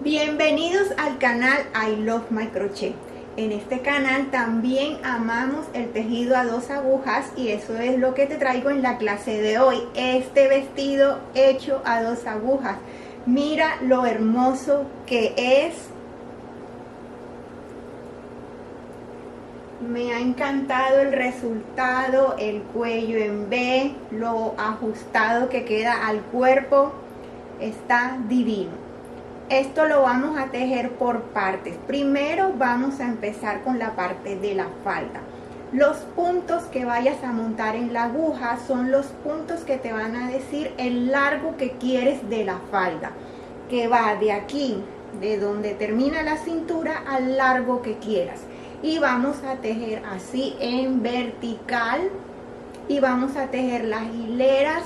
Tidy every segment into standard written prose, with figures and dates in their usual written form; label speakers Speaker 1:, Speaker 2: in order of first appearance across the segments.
Speaker 1: Bienvenidos al canal I Love My Crochet. En este canal también amamos el tejido a dos agujas y eso es lo que te traigo en la clase de hoy. Este vestido hecho a dos agujas. Mira lo hermoso que es. Me ha encantado el resultado, el cuello en V, lo ajustado que queda al cuerpo. Está divino. Esto lo vamos a tejer por partes. Primero vamos a empezar con la parte de la falda. Los puntos que vayas a montar en la aguja son los puntos que te van a decir el largo que quieres de la falda, que va de aquí, de donde termina la cintura, al largo que quieras. Y vamos a tejer así en vertical y vamos a tejer las hileras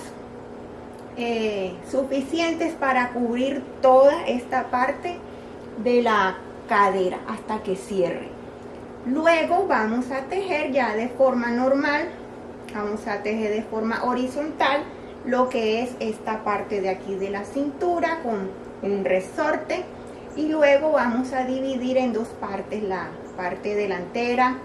Speaker 1: suficientes para cubrir toda esta parte de la cadera hasta que cierre. Luego vamos a tejer ya de forma normal, vamos a tejer de forma horizontal lo que es esta parte de aquí de la cintura con un resorte, y luego vamos a dividir en dos partes, la parte delantera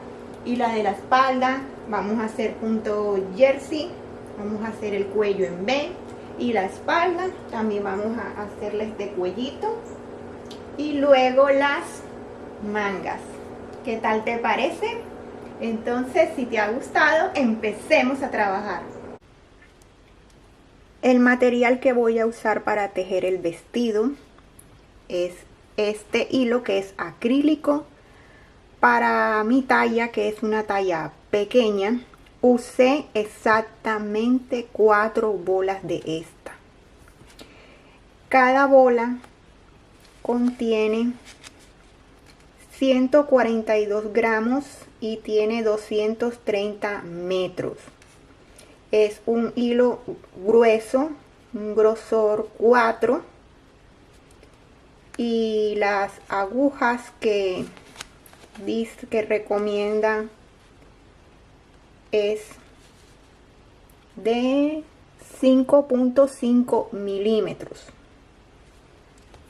Speaker 1: y la de la espalda. Vamos a hacer punto jersey, vamos a hacer el cuello en V y la espalda, también vamos a hacerle este cuellito y luego las mangas. ¿Qué tal te parece? Entonces, si te ha gustado, empecemos a trabajar. El material que voy a usar para tejer el vestido es este hilo que es acrílico. Para mi talla, que es una talla pequeña, usé exactamente 4 bolas de esta. Cada bola contiene 142 gramos y tiene 230 metros. Es un hilo grueso, un grosor 4, y las agujas que dice que recomienda es de 5.5 milímetros,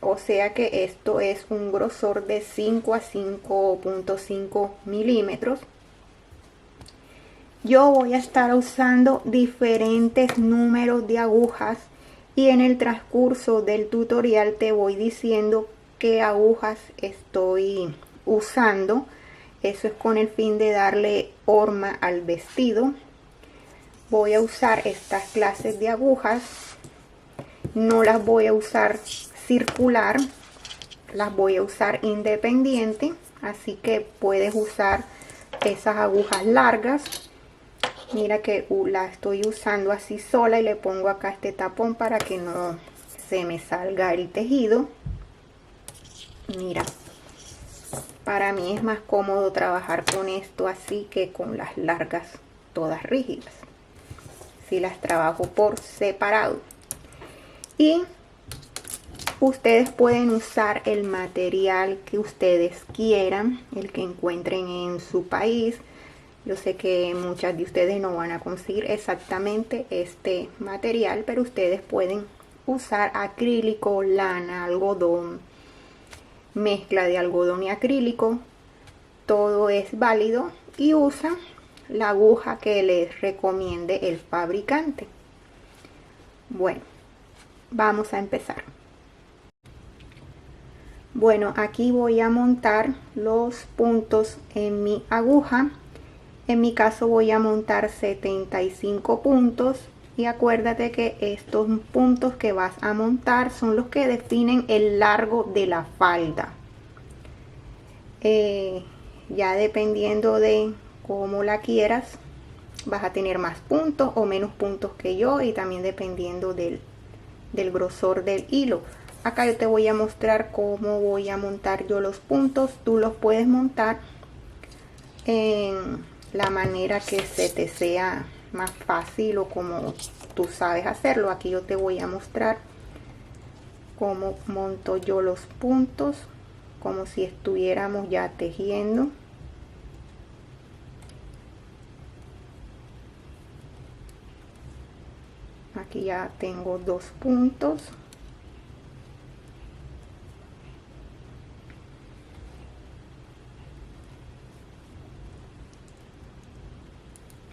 Speaker 1: o sea que esto es un grosor de 5 a 5.5 milímetros. Yo voy a estar usando diferentes números de agujas y en el transcurso del tutorial te voy diciendo qué agujas estoy usando. Eso es con el fin de darle forma al vestido. Voy a usar estas clases de agujas. No las voy a usar circular, las voy a usar independiente, así que puedes usar esas agujas largas. Mira que la estoy usando así sola y le pongo acá este tapón para que no se me salga el tejido. Mira, para mí es más cómodo trabajar con esto así que con las largas todas rígidas, si las trabajo por separado. Y ustedes pueden usar el material que ustedes quieran, el que encuentren en su país. Yo sé que muchas de ustedes no van a conseguir exactamente este material, pero ustedes pueden usar acrílico, lana, algodón, mezcla de algodón y acrílico. Todo es válido y usan la aguja que les recomiende el fabricante. Bueno, vamos a empezar. Bueno, aquí voy a montar los puntos en mi aguja. En mi caso voy a montar 75 puntos y acuérdate que estos puntos que vas a montar son los que definen el largo de la falda. Ya dependiendo de cómo la quieras, vas a tener más puntos o menos puntos que yo, y también dependiendo del grosor del hilo. Acá yo te voy a mostrar cómo voy a montar yo los puntos. Tú los puedes montar en la manera que se te sea más fácil o como tú sabes hacerlo. Aquí yo te voy a mostrar cómo monto yo los puntos, como si estuviéramos ya tejiendo. Aquí ya tengo 2 puntos.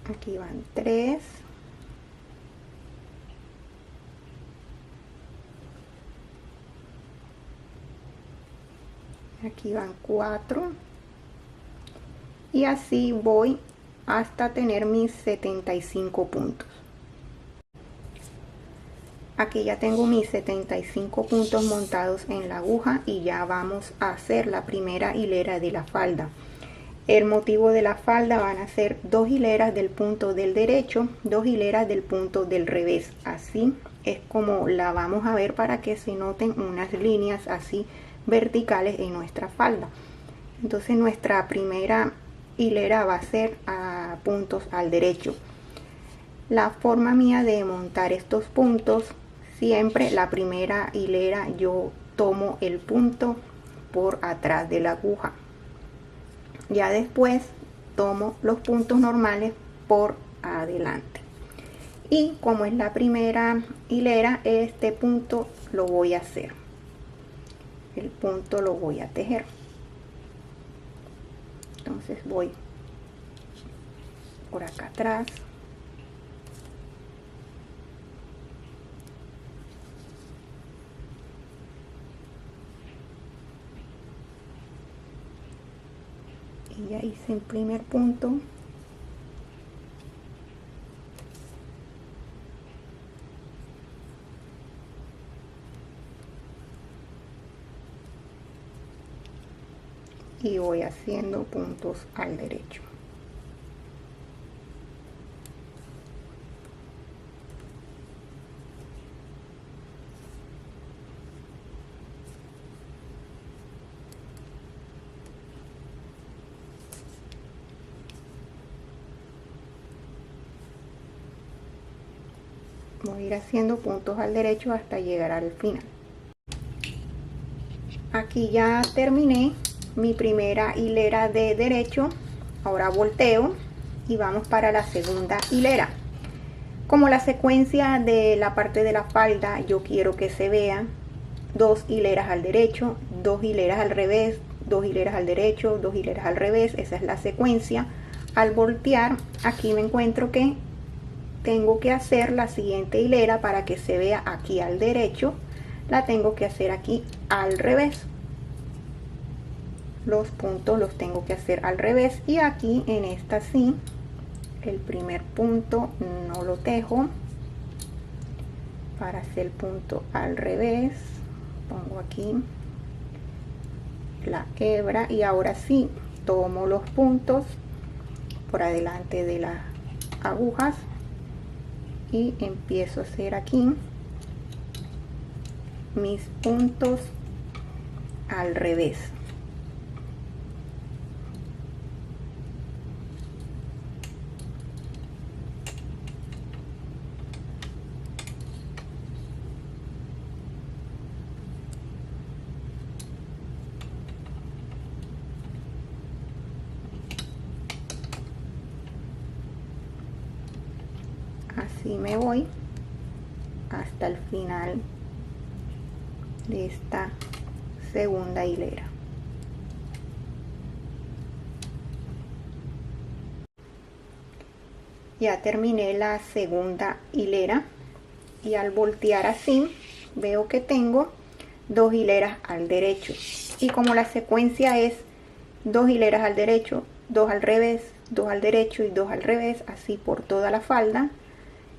Speaker 1: Aquí van 3. Aquí van 4. Y así voy hasta tener mis 75 puntos. Aquí ya tengo mis 75 puntos montados en la aguja y ya vamos a hacer la primera hilera de la falda. El motivo de la falda van a ser 2 hileras del punto del derecho, 2 hileras del punto del revés. Así es como la vamos a ver para que se noten unas líneas así verticales en nuestra falda. Entonces nuestra primera hilera va a ser a puntos al derecho. La forma mía de montar estos puntos, siempre la primera hilera yo tomo el punto por atrás de la aguja. Ya después tomo los puntos normales por adelante. Y como es la primera hilera, este punto lo voy a hacer. El punto lo voy a tejer. Entonces voy por acá atrás. Y ya hice el primer punto. Y voy haciendo puntos al derecho. Voy a ir haciendo puntos al derecho hasta llegar al final. Aquí ya terminé mi primera hilera de derecho. Ahora volteo y vamos para la segunda hilera. Como la secuencia de la parte de la falda, yo quiero que se vean 2 hileras al derecho, 2 hileras al revés, 2 hileras al derecho, 2 hileras al revés. Esa es la secuencia. Al voltear, aquí me encuentro que tengo que hacer la siguiente hilera para que se vea aquí al derecho. La tengo que hacer aquí al revés. Los puntos los tengo que hacer al revés, y aquí en esta sí, el primer punto no lo tejo. Para hacer el punto al revés, pongo aquí la hebra y ahora sí tomo los puntos por adelante de las agujas y empiezo a hacer aquí mis puntos al revés. Así me voy hasta el final de esta segunda hilera. Ya terminé la segunda hilera y al voltear así veo que tengo 2 hileras al derecho, y como la secuencia es 2 hileras al derecho, 2 al revés, 2 al derecho y 2 al revés, así por toda la falda.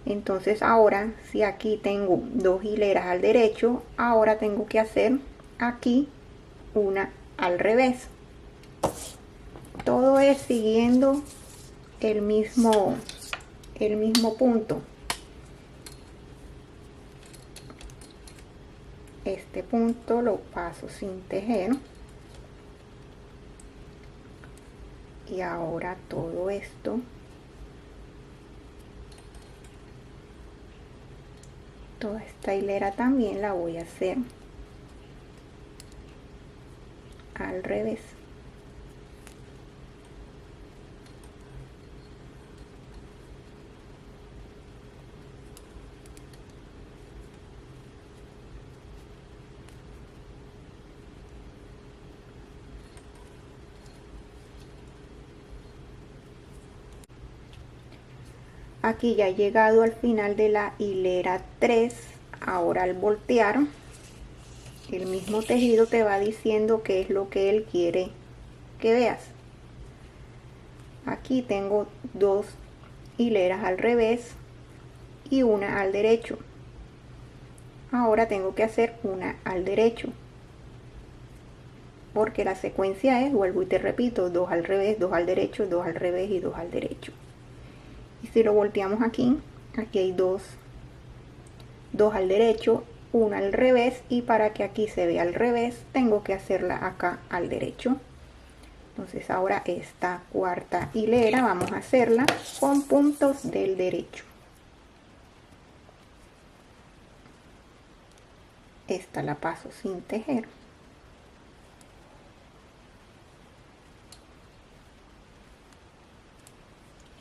Speaker 1: Entonces ahora, si aquí tengo 2 hileras al derecho, ahora tengo que hacer aquí una al revés. Todo es siguiendo el mismo punto. Este punto lo paso sin tejer. Y ahora todo esto, toda esta hilera también la voy a hacer al revés. aquí ya he llegado al final de la hilera 3. Ahora al voltear, el mismo tejido te va diciendo qué es lo que él quiere que veas. Aquí tengo 2 hileras al revés y una al derecho. Ahora tengo que hacer una al derecho, porque la secuencia es, vuelvo y te repito, 2 al revés, 2 al derecho, 2 al revés y 2 al derecho. Y si lo volteamos aquí, aquí hay 2 al derecho, una al revés, y para que aquí se vea al revés tengo que hacerla acá al derecho. Entonces ahora esta cuarta hilera vamos a hacerla con puntos del derecho. Esta la paso sin tejer.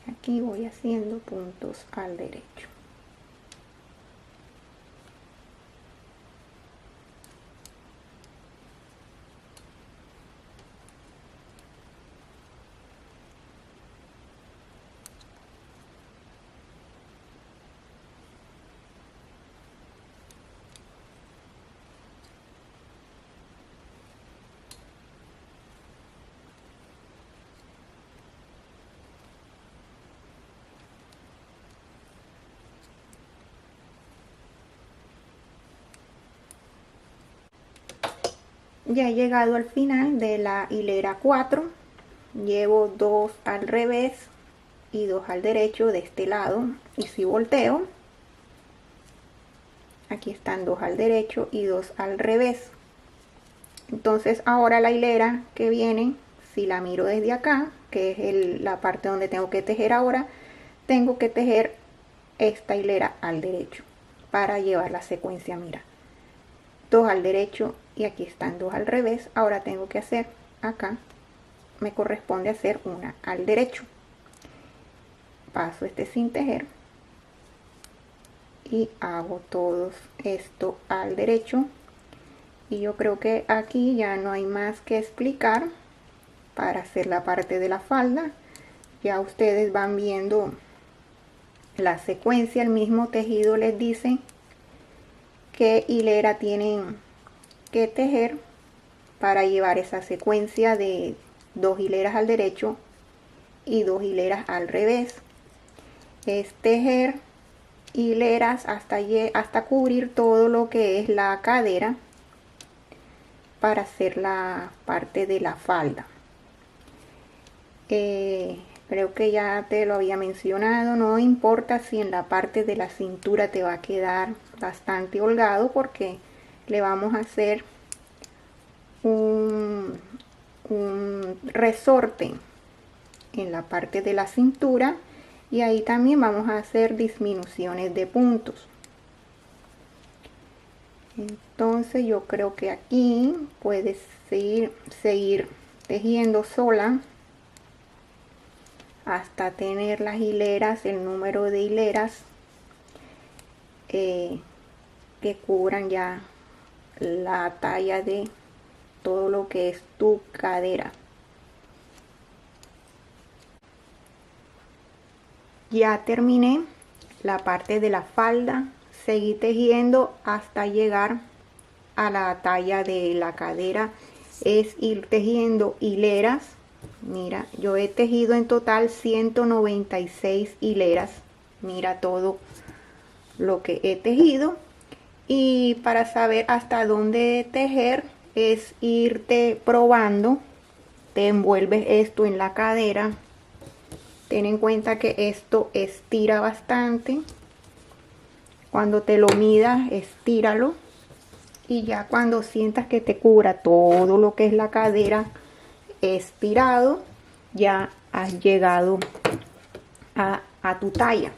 Speaker 1: Aquí voy haciendo puntos al derecho. Ya he llegado al final de la hilera 4. Llevo 2 al revés y 2 al derecho de este lado, y si volteo, aquí están 2 al derecho y 2 al revés. Entonces ahora la hilera que viene, si la miro desde acá, que es la parte donde tengo que tejer ahora, tengo que tejer esta hilera al derecho para llevar la secuencia. Mira, 2 al derecho y aquí están 2 al revés. Ahora tengo que hacer acá, me corresponde hacer una al derecho. Paso este sin tejer y hago todo esto al derecho. Y yo creo que aquí ya no hay más que explicar para hacer la parte de la falda. Ya ustedes van viendo la secuencia, el mismo tejido les dice qué hilera tienen que tejer para llevar esa secuencia de 2 hileras al derecho y 2 hileras al revés. Es tejer hileras hasta cubrir todo lo que es la cadera para hacer la parte de la falda. Creo que ya te lo había mencionado, no importa si en la parte de la cintura te va a quedar bastante holgado, porque le vamos a hacer un resorte en la parte de la cintura, y ahí también vamos a hacer disminuciones de puntos. Entonces yo creo que aquí puedes seguir tejiendo sola hasta tener las hileras, el número de hileras que cubran ya la talla de todo lo que es tu cadera. Ya terminé la parte de la falda, seguí tejiendo hasta llegar a la talla de la cadera. Es ir tejiendo hileras. Mira, yo he tejido en total 196 hileras. Mira todo lo que he tejido. Y para saber hasta dónde tejer es irte probando. Te envuelves esto en la cadera. Ten en cuenta que esto estira bastante. Cuando te lo midas, estíralo. Y ya cuando sientas que te cubra todo lo que es la cadera estirado, ya has llegado a tu talla.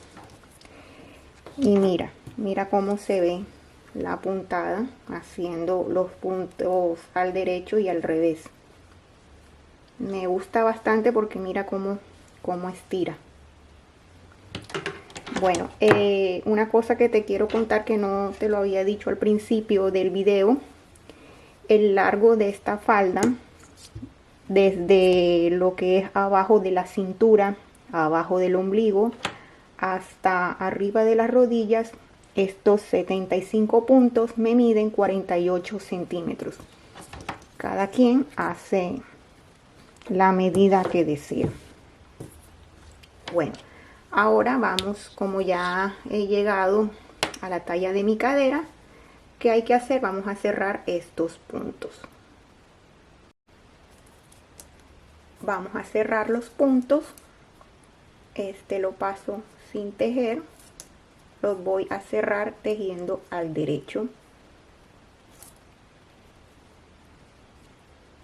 Speaker 1: Y mira cómo se ve la puntada haciendo los puntos al derecho y al revés. Me gusta bastante porque mira cómo estira. Bueno, una cosa que te quiero contar que no te lo había dicho al principio del video: el largo de esta falda, desde lo que es abajo de la cintura, abajo del ombligo, hasta arriba de las rodillas, estos 75 puntos me miden 48 centímetros. Cada quien hace la medida que desea. Bueno, ahora vamos, como ya he llegado a la talla de mi cadera, ¿qué hay que hacer? Vamos a cerrar estos puntos. Vamos a cerrar los puntos. Este lo paso sin tejer. Los voy a cerrar tejiendo al derecho.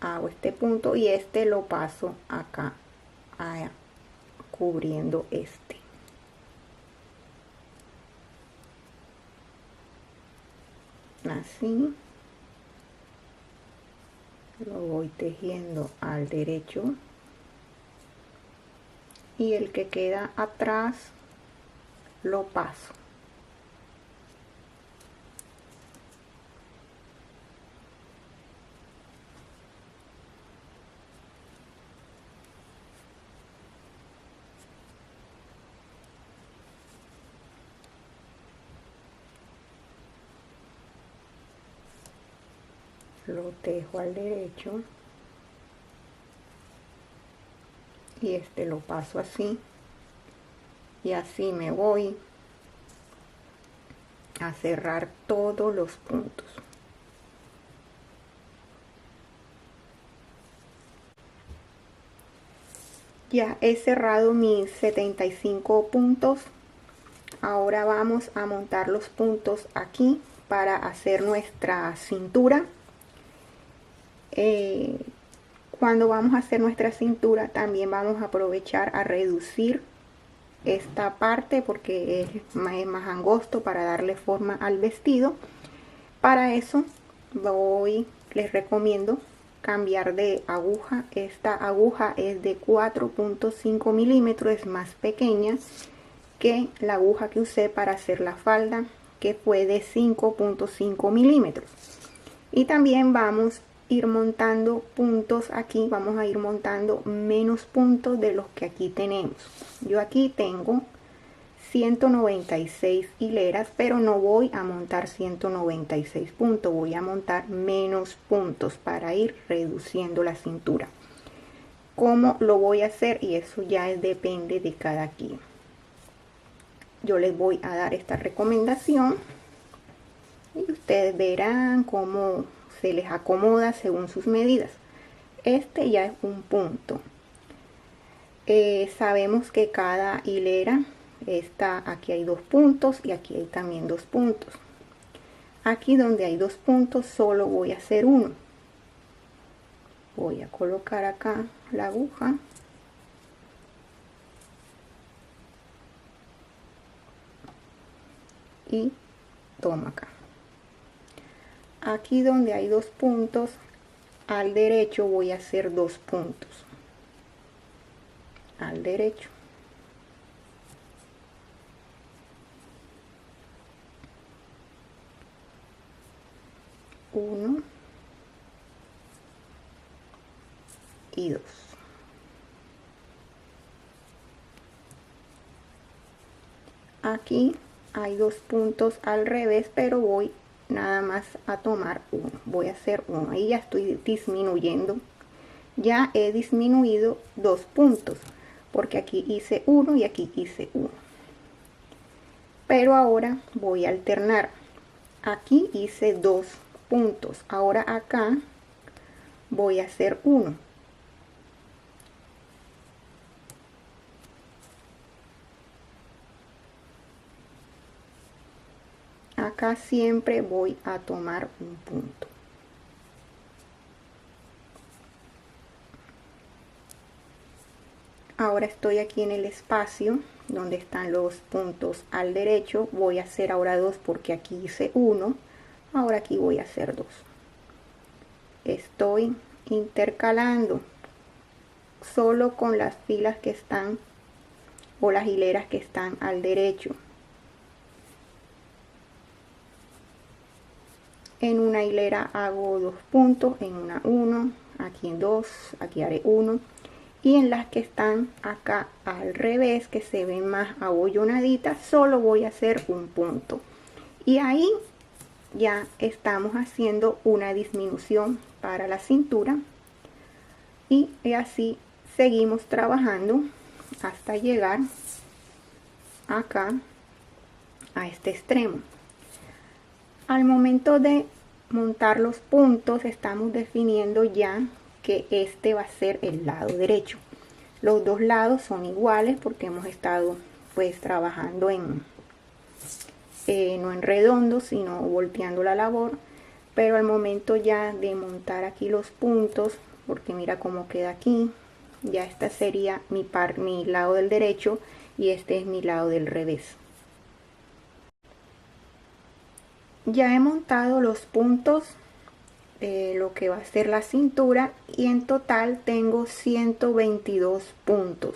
Speaker 1: Hago este punto y este lo paso acá, cubriendo este. Así. Lo voy tejiendo al derecho. Y el que queda atrás lo paso. Lo tejo al derecho y este lo paso así, y así me voy a cerrar todos los puntos. Ya he cerrado mis 75 puntos. Ahora vamos a montar los puntos aquí para hacer nuestra cintura. Cuando vamos a hacer nuestra cintura también vamos a aprovechar a reducir esta parte porque es más angosto para darle forma al vestido. Para eso les recomiendo cambiar de aguja. Esta aguja es de 4.5 milímetros, es más pequeña que la aguja que usé para hacer la falda, que fue de 5.5 milímetros. Y también vamos a ir montando puntos aquí, vamos a ir montando menos puntos de los que aquí tenemos. Yo aquí tengo 196 hileras, pero no voy a montar 196 puntos, voy a montar menos puntos para ir reduciendo la cintura. ¿Cómo lo voy a hacer? Y eso ya depende de cada quien. Yo les voy a dar esta recomendación y ustedes verán cómo se les acomoda según sus medidas. Este ya es un punto. Sabemos que cada hilera aquí hay 2 puntos y aquí hay también 2 puntos. Aquí donde hay 2 puntos solo voy a hacer uno. Voy a colocar acá la aguja y tomo acá. Aquí donde hay 2 puntos al derecho voy a hacer 2 puntos al derecho. Uno y 2. Aquí hay 2 puntos al revés, pero voy nada más a tomar uno. Voy a hacer uno. Ahí ya estoy disminuyendo. Ya he disminuido 2 puntos, porque aquí hice uno y aquí hice uno. Pero ahora voy a alternar. Aquí hice 2 puntos. Ahora acá voy a hacer uno. Acá siempre voy a tomar un punto. Ahora estoy aquí en el espacio donde están los puntos al derecho. Voy a hacer ahora 2 porque aquí hice 1. Ahora aquí voy a hacer 2. Estoy intercalando solo con las filas que están o las hileras que están al derecho. En una hilera hago 2 puntos, en una 1, aquí en 2, aquí haré 1. y en las que están acá al revés, que se ven más abollonaditas, solo voy a hacer un punto. Y ahí ya estamos haciendo una disminución para la cintura, y así seguimos trabajando hasta llegar acá a este extremo. Al momento de montar los puntos estamos definiendo ya que este va a ser el lado derecho. Los dos lados son iguales porque hemos estado pues trabajando en no en redondo, sino volteando la labor. Pero al momento ya de montar aquí los puntos, porque mira cómo queda aquí, ya esta sería mi lado del derecho y este es mi lado del revés. Ya he montado los puntos de lo que va a ser la cintura y en total tengo 122 puntos.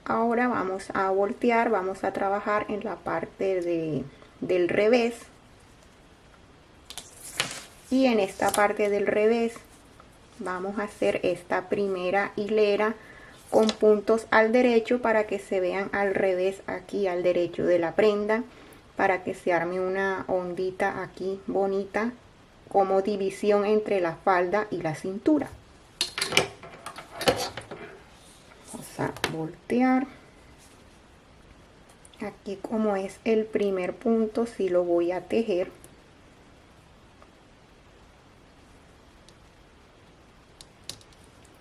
Speaker 1: Ahora vamos a voltear, vamos a trabajar en la parte del revés, y en esta parte del revés vamos a hacer esta primera hilera con puntos al derecho para que se vean al revés aquí al derecho de la prenda, para que se arme una ondita aquí bonita como división entre la falda y la cintura. Vamos a voltear. Aquí, como es el primer punto, sí lo voy a tejer.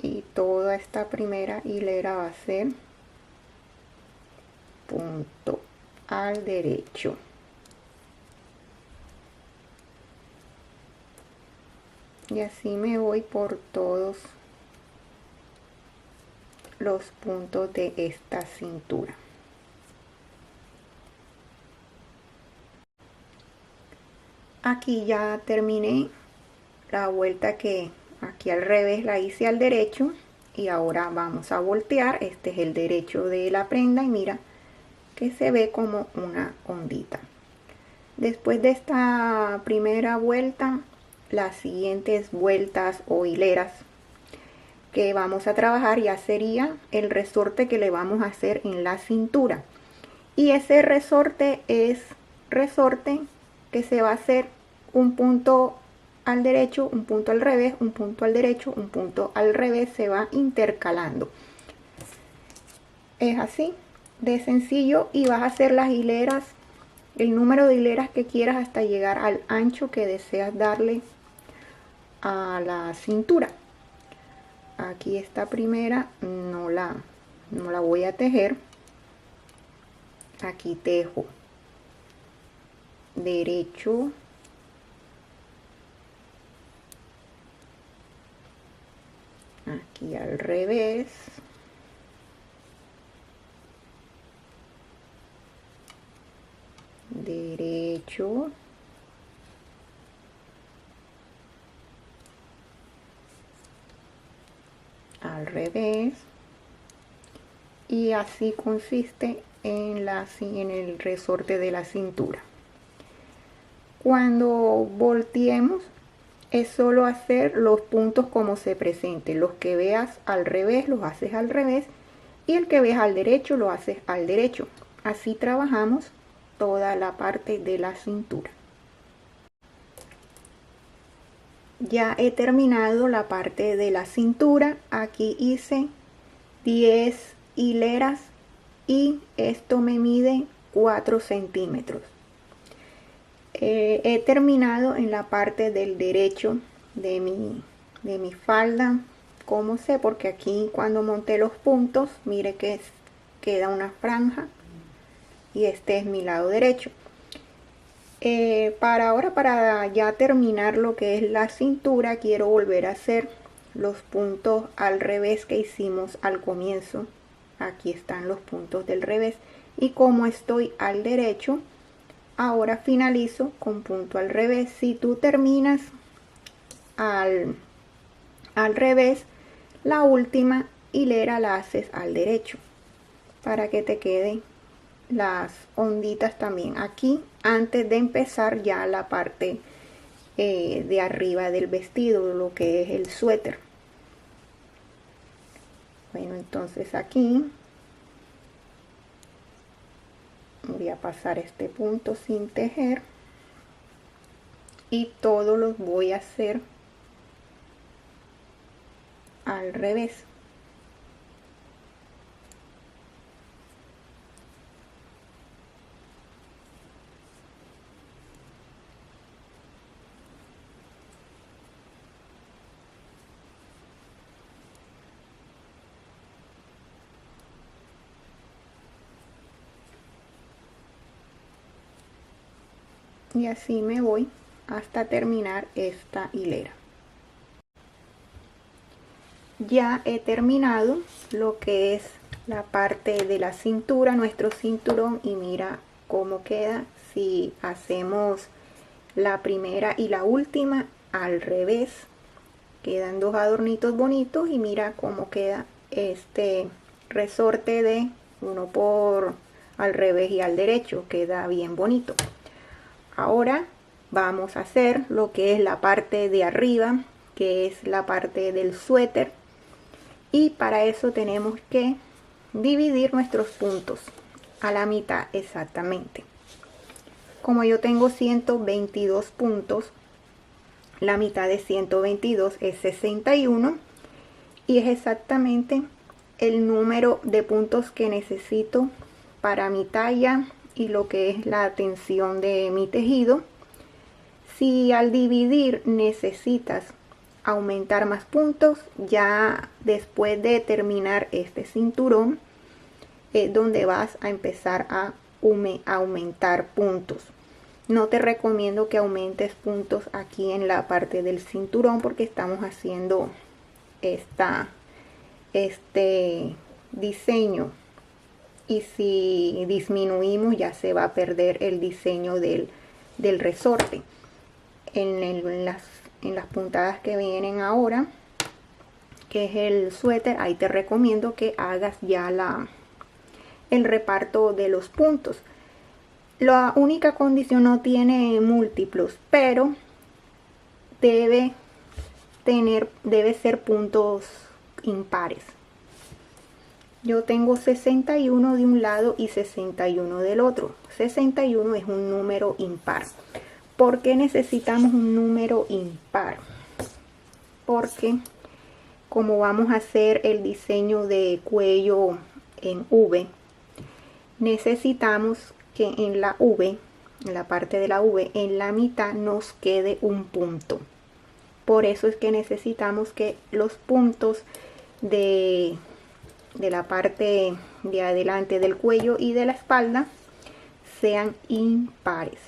Speaker 1: Y toda esta primera hilera va a ser punto al derecho. Y así me voy por todos los puntos de esta cintura. Aquí ya terminé la vuelta, que aquí al revés la hice al derecho, y ahora vamos a voltear. Este es el derecho de la prenda y mira que se ve como una ondita. Después de esta primera vuelta, las siguientes vueltas o hileras que vamos a trabajar ya sería el resorte que le vamos a hacer en la cintura, y ese resorte es resorte que se va a hacer un punto al derecho, un punto al revés, un punto al derecho, un punto al revés, se va intercalando. Es así de sencillo, y vas a hacer las hileras, el número de hileras que quieras hasta llegar al ancho que deseas darle a la cintura. Aquí esta primera no la voy a tejer. Aquí tejo derecho, aquí al revés, derecho, al revés, y así consiste en el resorte de la cintura. Cuando volteemos es solo hacer los puntos como se presenten. Los que veas al revés los haces al revés, y el que veas al derecho lo haces al derecho. Así trabajamos toda la parte de la cintura. Ya he terminado la parte de la cintura. Aquí hice 10 hileras y esto me mide 4 centímetros. He terminado en la parte del derecho de mi falda. ¿Cómo sé? Porque aquí cuando monté los puntos, mire que queda una franja, y este es mi lado derecho. Para ya terminar lo que es la cintura, quiero volver a hacer los puntos al revés que hicimos al comienzo. Aquí están los puntos del revés, y como estoy al derecho, ahora finalizo con punto al revés. Si tú terminas al revés, la última hilera la haces al derecho para que te queden las onditas también aquí antes de empezar ya la parte de arriba del vestido, lo que es el suéter. Bueno, entonces aquí voy a pasar este punto sin tejer y todos los voy a hacer al revés. Y así me voy hasta terminar esta hilera. Ya he terminado lo que es la parte de la cintura, nuestro cinturón, y mira cómo queda si hacemos la primera y la última al revés. Quedan dos adornitos bonitos y mira cómo queda este resorte de uno por al revés y al derecho, queda bien bonito. Ahora vamos a hacer lo que es la parte de arriba, que es la parte del suéter, y para eso tenemos que dividir nuestros puntos a la mitad exactamente. Como yo tengo 122 puntos, la mitad de 122 es 61 y es exactamente el número de puntos que necesito para mi talla y lo que es la tensión de mi tejido. Si al dividir necesitas aumentar más puntos, ya después de terminar este cinturón es donde vas a empezar a aumentar puntos. No te recomiendo que aumentes puntos aquí en la parte del cinturón porque estamos haciendo este diseño, y si disminuimos ya se va a perder el diseño del resorte. En las puntadas que vienen ahora, que es el suéter, ahí te recomiendo que hagas ya el reparto de los puntos. La única condición, no tiene múltiplos, pero debe ser puntos impares. Yo tengo 61 de un lado y 61 del otro. 61 es un número impar. ¿Por qué necesitamos un número impar? Porque como vamos a hacer el diseño de cuello en V, necesitamos que en la V, en la parte de la V, en la mitad nos quede un punto. Por eso es que necesitamos que los puntos de la parte de adelante del cuello y de la espalda sean impares.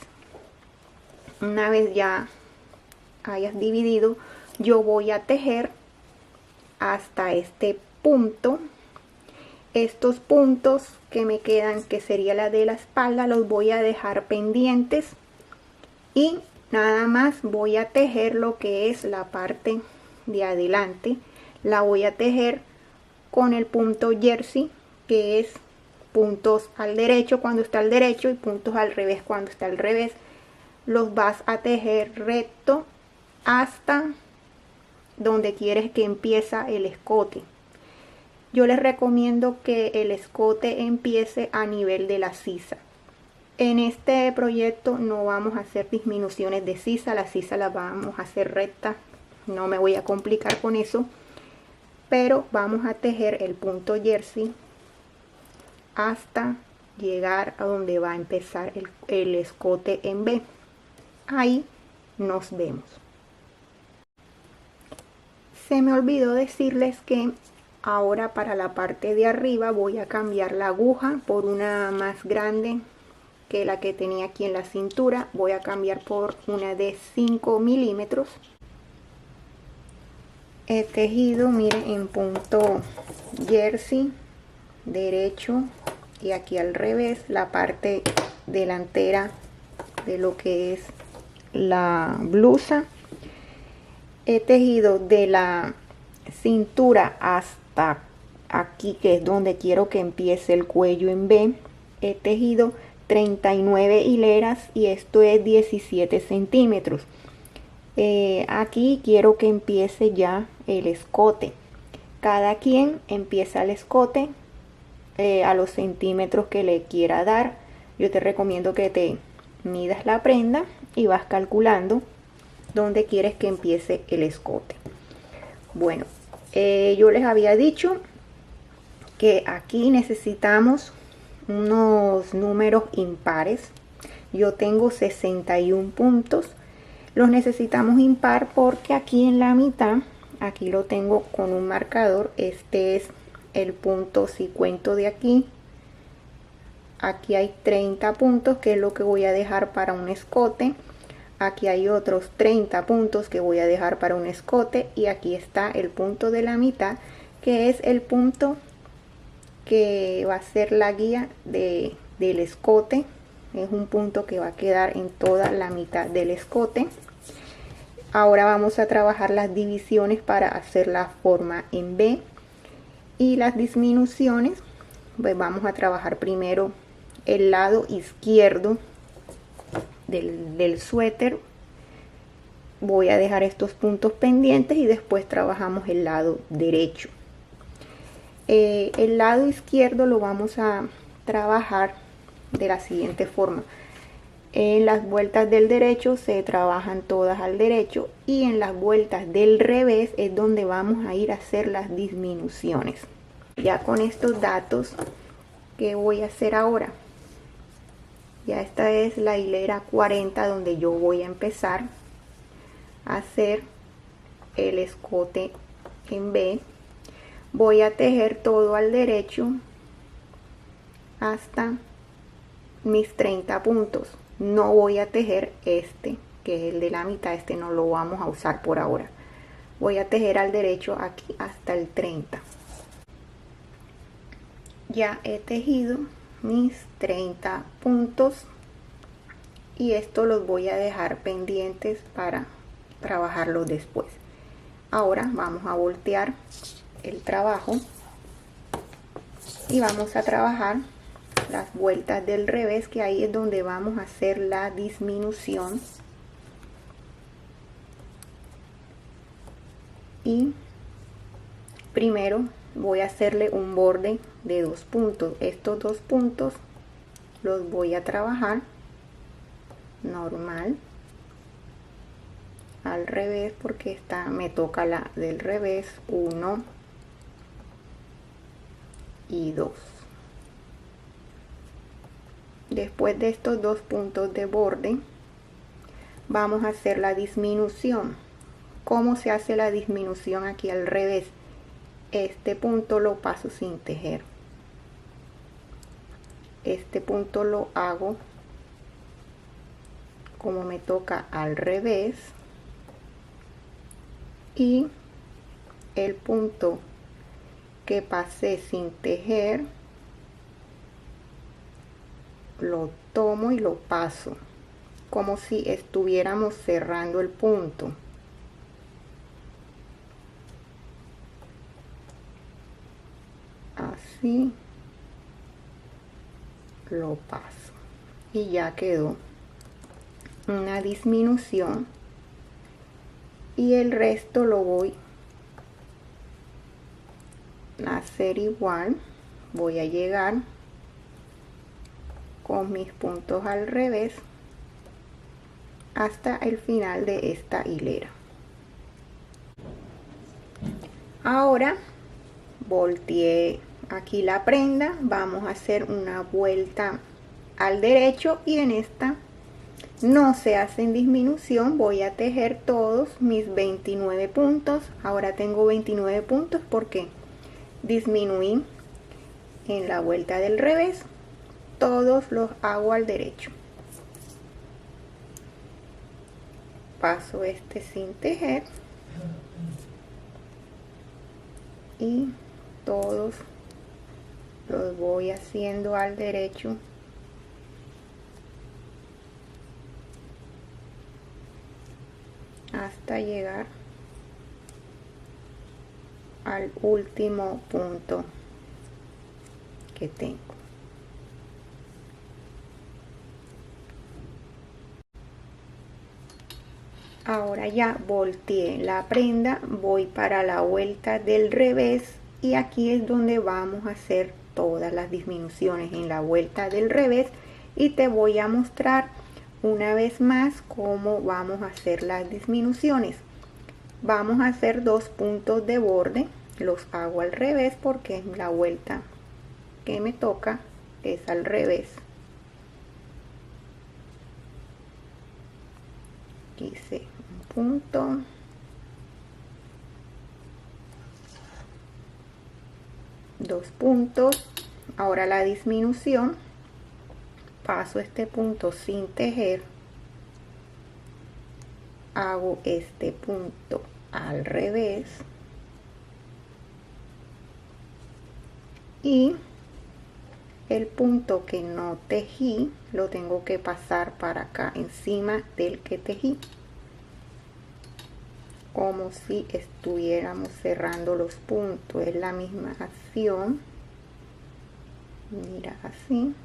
Speaker 1: Una vez ya hayas dividido, yo voy a tejer hasta este punto. Estos puntos que me quedan, que sería la de la espalda, los voy a dejar pendientes y nada más voy a tejer lo que es la parte de adelante. La voy a tejer con el punto jersey, que es puntos al derecho cuando está al derecho y puntos al revés cuando está al revés. Los vas a tejer recto hasta donde quieres que empieza el escote. Yo les recomiendo que el escote empiece a nivel de la sisa. En este proyecto no vamos a hacer disminuciones de sisa, la sisa la vamos a hacer recta, no me voy a complicar con eso, pero vamos a tejer el punto jersey hasta llegar a donde va a empezar el escote en V. Ahí nos vemos. Se me olvidó decirles que ahora para la parte de arriba voy a cambiar la aguja por una más grande que la que tenía aquí en la cintura. Voy a cambiar por una de 5 milímetros. He tejido, miren, en punto jersey derecho y aquí al revés la parte delantera de lo que es la blusa. He tejido de la cintura hasta aquí, que es donde quiero que empiece el cuello en V. He tejido 39 hileras y esto es 17 centímetros. Aquí quiero que empiece ya el escote. Cada quien empieza el escote a los centímetros que le quiera dar. Yo te recomiendo que te midas la prenda y vas calculando dónde quieres que empiece el escote. Bueno, yo les había dicho que aquí necesitamos unos números impares. Yo tengo 61 puntos. Los necesitamos impar porque aquí en la mitad, aquí lo tengo con un marcador. Este es el punto. Si cuento de aquí, aquí hay 30 puntos, que es lo que voy a dejar para un escote. Aquí hay otros 30 puntos que voy a dejar para un escote, y aquí está el punto de la mitad, que es el punto que va a ser la guía del escote. Es un punto que va a quedar en toda la mitad del escote. Ahora vamos a trabajar las divisiones para hacer la forma en V, y las disminuciones. Pues vamos a trabajar primero el lado izquierdo del suéter. Voy a dejar estos puntos pendientes y después trabajamos el lado derecho. El lado izquierdo lo vamos a trabajar de la siguiente forma. En las vueltas del derecho se trabajan todas al derecho, y en las vueltas del revés es donde vamos a ir a hacer las disminuciones. Ya con estos datos, ¿qué voy a hacer ahora? Ya esta es la hilera 40 donde yo voy a empezar a hacer el escote en V. Voy a tejer todo al derecho hasta mis 30 puntos. No voy a tejer este, que es el de la mitad. Este no lo vamos a usar por ahora. Voy a tejer al derecho aquí hasta el 30. Ya he tejido mis 30 puntos, y esto los voy a dejar pendientes para trabajarlos después. Ahora vamos a voltear el trabajo y vamos a trabajar las vueltas del revés, que ahí es donde vamos a hacer la disminución. Y primero voy a hacerle un borde de 2 puntos. Estos 2 puntos los voy a trabajar normal al revés, porque esta me toca la del revés. 1 y 2. Después de estos 2 puntos de borde vamos a hacer la disminución. ¿Cómo se hace la disminución aquí al revés? Este punto lo paso sin tejer. Este punto lo hago como me toca al revés, y el punto que pasé sin tejer lo tomo y lo paso como si estuviéramos cerrando el punto. Así lo paso y ya quedó una disminución, y el resto lo voy a hacer igual. Voy a llegar con mis puntos al revés hasta el final de esta hilera. Ahora volteé aquí la prenda, vamos a hacer una vuelta al derecho, y en esta no se hacen disminución. Voy a tejer todos mis 29 puntos. Ahora tengo 29 puntos porque disminuí en la vuelta del revés. Todos los hago al derecho. Paso este sin tejer y todos los voy haciendo al derecho hasta llegar al último punto que tengo. Ahora ya volteé la prenda, voy para la vuelta del revés y aquí es donde vamos a hacer todas las disminuciones en la vuelta del revés, y te voy a mostrar una vez más cómo vamos a hacer las disminuciones. Vamos a hacer 2 puntos de borde, los hago al revés porque la vuelta que me toca es al revés. Hice un punto, dos puntos. Ahora la disminución, paso este punto sin tejer, hago este punto al revés y el punto que no tejí lo tengo que pasar para acá encima del que tejí, como si estuviéramos cerrando los puntos. Es la misma acción, mira, así,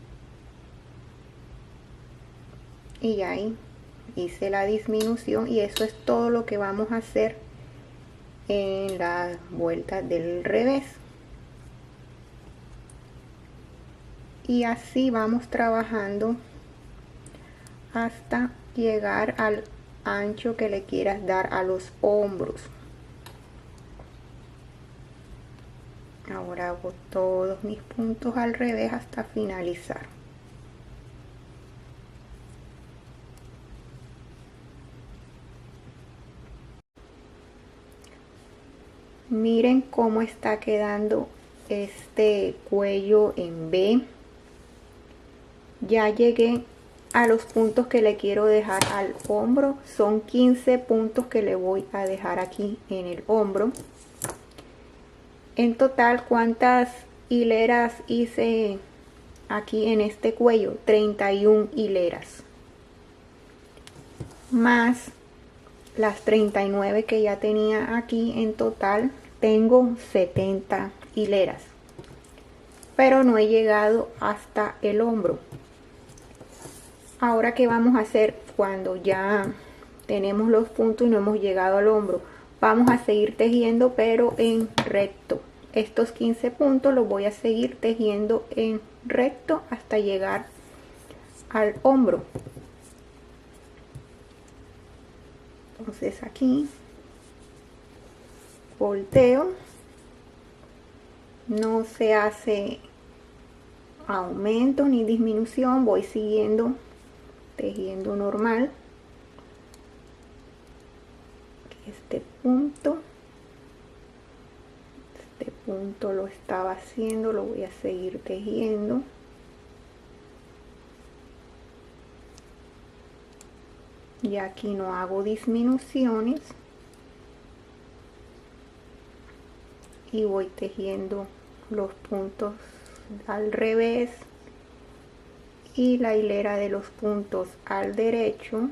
Speaker 1: y ahí hice la disminución, y eso es todo lo que vamos a hacer en la vuelta del revés. Y así vamos trabajando hasta llegar al ancho que le quieras dar a los hombros. Ahora hago todos mis puntos al revés hasta finalizar. Miren cómo está quedando este cuello en V. Ya llegué a los puntos que le quiero dejar al hombro. Son 15 puntos que le voy a dejar aquí en el hombro. En total, ¿cuántas hileras hice aquí en este cuello? 31 hileras. Más las 39 que ya tenía aquí. En total tengo 70 hileras. Pero no he llegado hasta el hombro. Ahora, ¿qué vamos a hacer cuando ya tenemos los puntos y no hemos llegado al hombro? Vamos a seguir tejiendo, pero en recto. Estos 15 puntos los voy a seguir tejiendo en recto hasta llegar al hombro. Entonces aquí volteo, no se hace aumento ni disminución, voy siguiendo tejiendo normal. Este punto lo estaba haciendo, lo voy a seguir tejiendo. Y aquí no hago disminuciones y voy tejiendo los puntos al revés y la hilera de los puntos al derecho.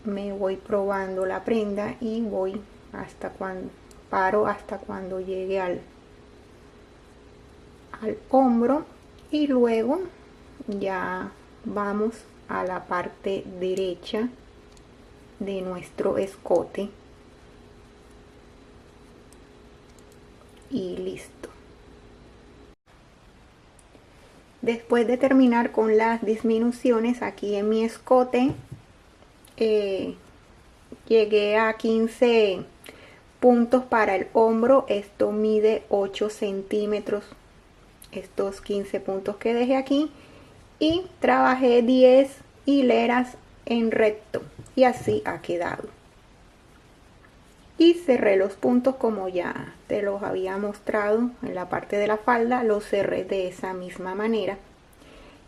Speaker 1: Me voy probando la prenda y voy hasta cuando paro, hasta cuando llegue al hombro, y luego ya vamos a la parte derecha de nuestro escote y listo. Después de terminar con las disminuciones aquí en mi escote, llegué a 15 puntos para el hombro. Esto mide 8 centímetros, estos 15 puntos que dejé aquí, y trabajé 10 hileras en recto y así ha quedado. Y cerré los puntos como ya te los había mostrado en la parte de la falda, los cerré de esa misma manera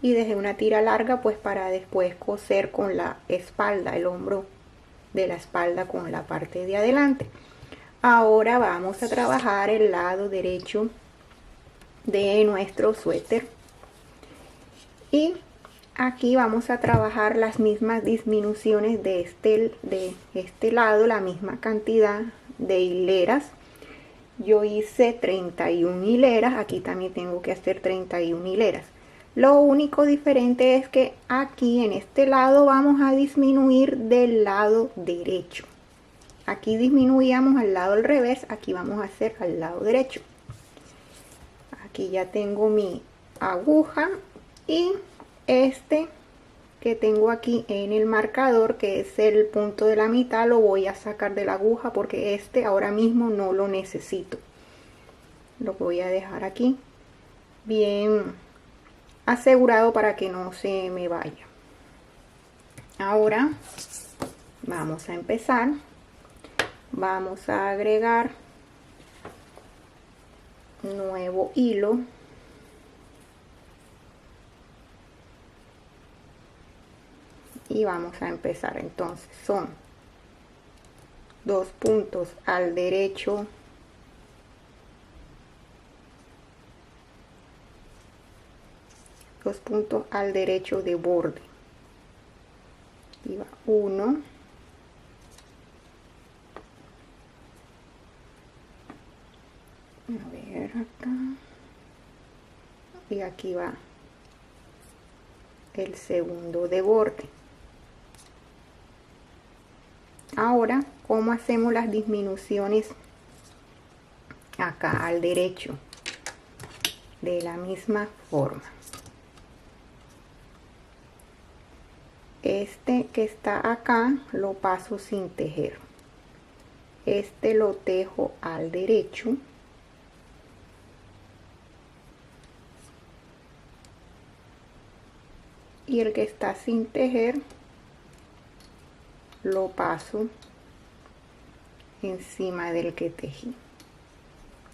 Speaker 1: y dejé una tira larga pues para después coser con la espalda, el hombro de la espalda con la parte de adelante. Ahora vamos a trabajar el lado derecho de nuestro suéter y aquí vamos a trabajar las mismas disminuciones de este lado, la misma cantidad de hileras. Yo hice 31 hileras, aquí también tengo que hacer 31 hileras. Lo único diferente es que aquí en este lado vamos a disminuir del lado derecho. Aquí disminuíamos al lado al revés, aquí vamos a hacer al lado derecho. Aquí ya tengo mi aguja y este que tengo aquí en el marcador, que es el punto de la mitad, lo voy a sacar de la aguja porque este ahora mismo no lo necesito. Lo voy a dejar aquí bien asegurado para que no se me vaya. Ahora vamos a empezar. Vamos a agregar nuevo hilo. Y vamos a empezar. Entonces son 2 puntos al derecho, 2 puntos al derecho de borde. Y va 1, a ver acá, y aquí va el segundo de borde. Ahora, ¿cómo hacemos las disminuciones acá al derecho? De la misma forma. Este que está acá lo paso sin tejer. Este lo tejo al derecho. Y el que está sin tejer lo paso encima del que tejí.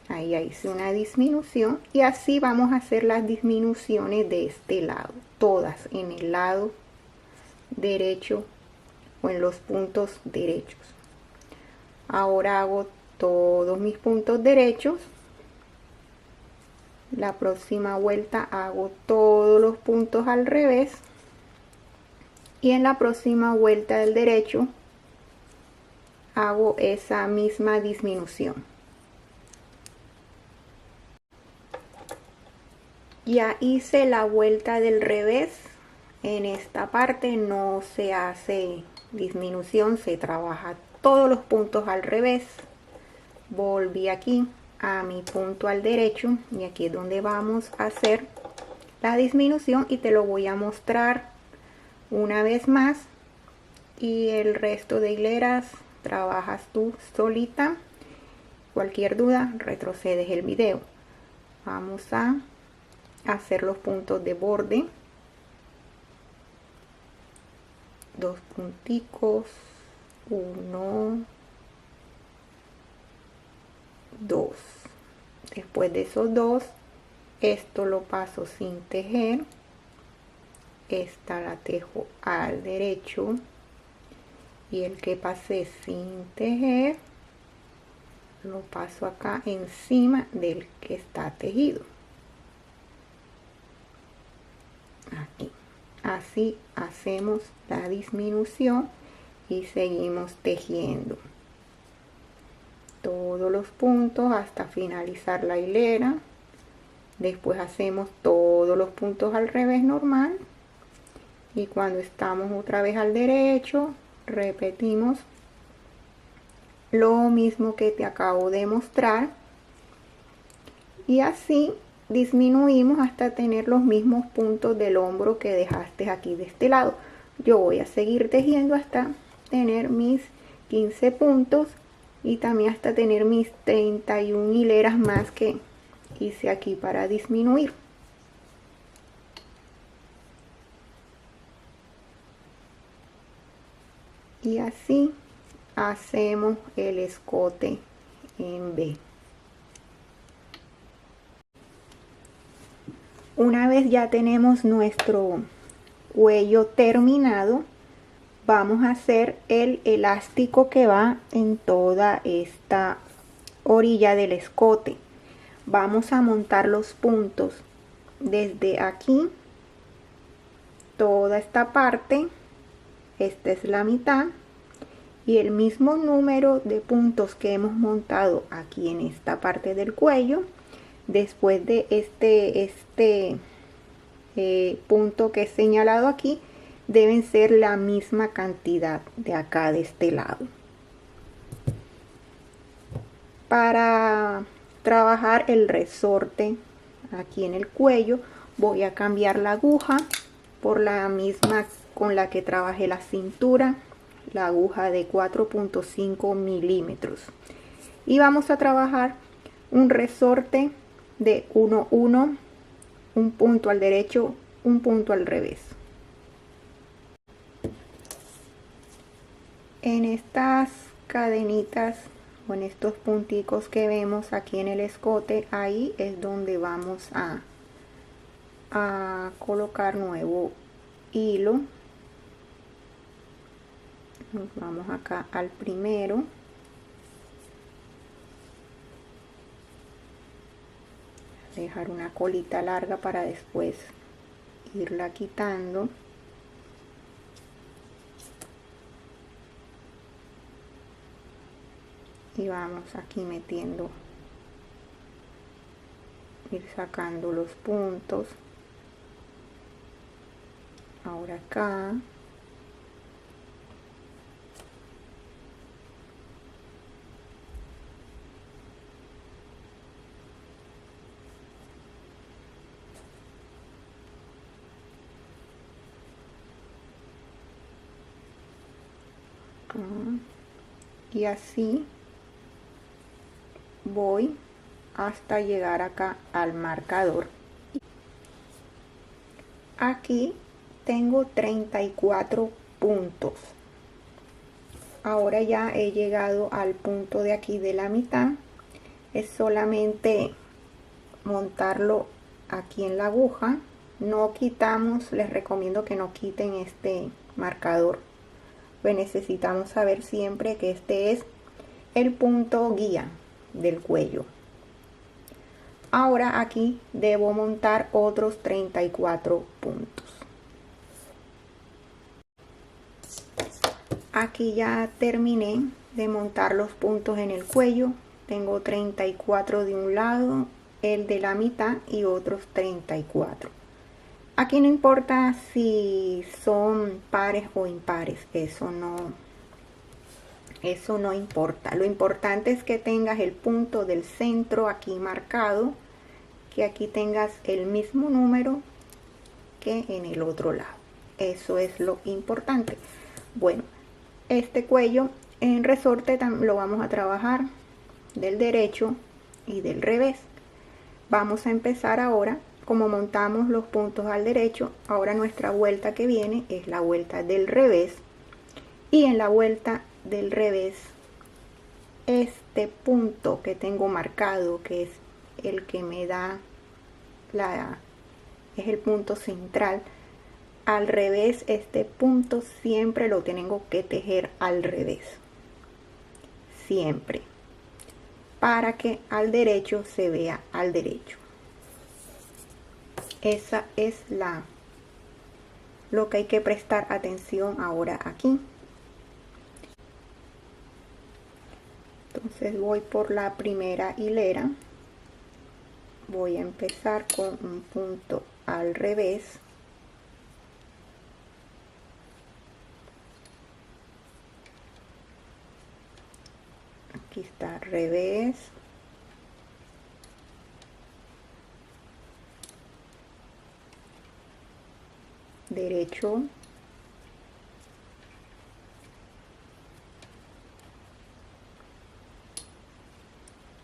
Speaker 1: Ahí hice una disminución y así vamos a hacer las disminuciones de este lado, todas en el lado derecho o en los puntos derechos. Ahora hago todos mis puntos derechos. La próxima vuelta hago todos los puntos al revés y en la próxima vuelta del derecho hago esa misma disminución. Ya hice la vuelta del revés. En esta parte no se hace disminución, se trabaja todos los puntos al revés. Volví aquí a mi punto al derecho y aquí es donde vamos a hacer la disminución y te lo voy a mostrar una vez más. Y el resto de hileras trabajas tú solita. Cualquier duda, retrocedes el video. Vamos a hacer los puntos de borde. 2 punticos, 1, 2. Después de esos 2, esto lo paso sin tejer. Esta la tejo al derecho y el que pasé sin tejer lo paso acá encima del que está tejido. Aquí. Así hacemos la disminución y seguimos tejiendo todos los puntos hasta finalizar la hilera. Después hacemos todos los puntos al revés normal y cuando estamos otra vez al derecho repetimos lo mismo que te acabo de mostrar y así disminuimos hasta tener los mismos puntos del hombro que dejaste aquí de este lado. Yo voy a seguir tejiendo hasta tener mis 15 puntos y también hasta tener mis 31 hileras más que hice aquí para disminuir. Y así hacemos el escote en V. Una vez ya tenemos nuestro cuello terminado, vamos a hacer el elástico que va en toda esta orilla del escote. Vamos a montar los puntos desde aquí, toda esta parte, esta es la mitad, y el mismo número de puntos que hemos montado aquí en esta parte del cuello. Después de punto que he señalado aquí deben ser la misma cantidad de acá de este lado. Para trabajar el resorte aquí en el cuello voy a cambiar la aguja por la misma con la que trabajé la cintura, la aguja de 4.5 milímetros, y vamos a trabajar un resorte de 1-1, un punto al derecho, un punto al revés. En estas cadenitas o en estos punticos que vemos aquí en el escote, ahí es donde vamos a colocar nuevo hilo. Nos vamos acá al primero, dejar una colita larga para después irla quitando. Y vamos aquí metiendo, ir sacando los puntos. Ahora acá. Y así voy hasta llegar acá al marcador. Aquí tengo 34 puntos. Ahora ya he llegado al punto de aquí de la mitad. Es solamente montarlo aquí en la aguja. No quitamos, les recomiendo que no quiten este marcador, pues necesitamos saber siempre que este es el punto guía del cuello. Ahora aquí debo montar otros 34 puntos. Aquí ya terminé de montar los puntos en el cuello. Tengo 34 de un lado, el de la mitad y otros 34. Aquí no importa si son pares o impares, eso no importa. Lo importante es que tengas el punto del centro aquí marcado, que aquí tengas el mismo número que en el otro lado. Eso es lo importante. Bueno, este cuello en resorte lo vamos a trabajar del derecho y del revés. Vamos a empezar ahora. Como montamos los puntos al derecho, ahora nuestra vuelta que viene es la vuelta del revés, y en la vuelta del revés este punto que tengo marcado, que es el que me da es el punto central, al revés, este punto siempre lo tengo que tejer al revés, siempre, para que al derecho se vea al derecho. Esa es lo que hay que prestar atención ahora aquí. Entonces voy por la primera hilera, voy a empezar con un punto al revés, aquí está revés, derecho,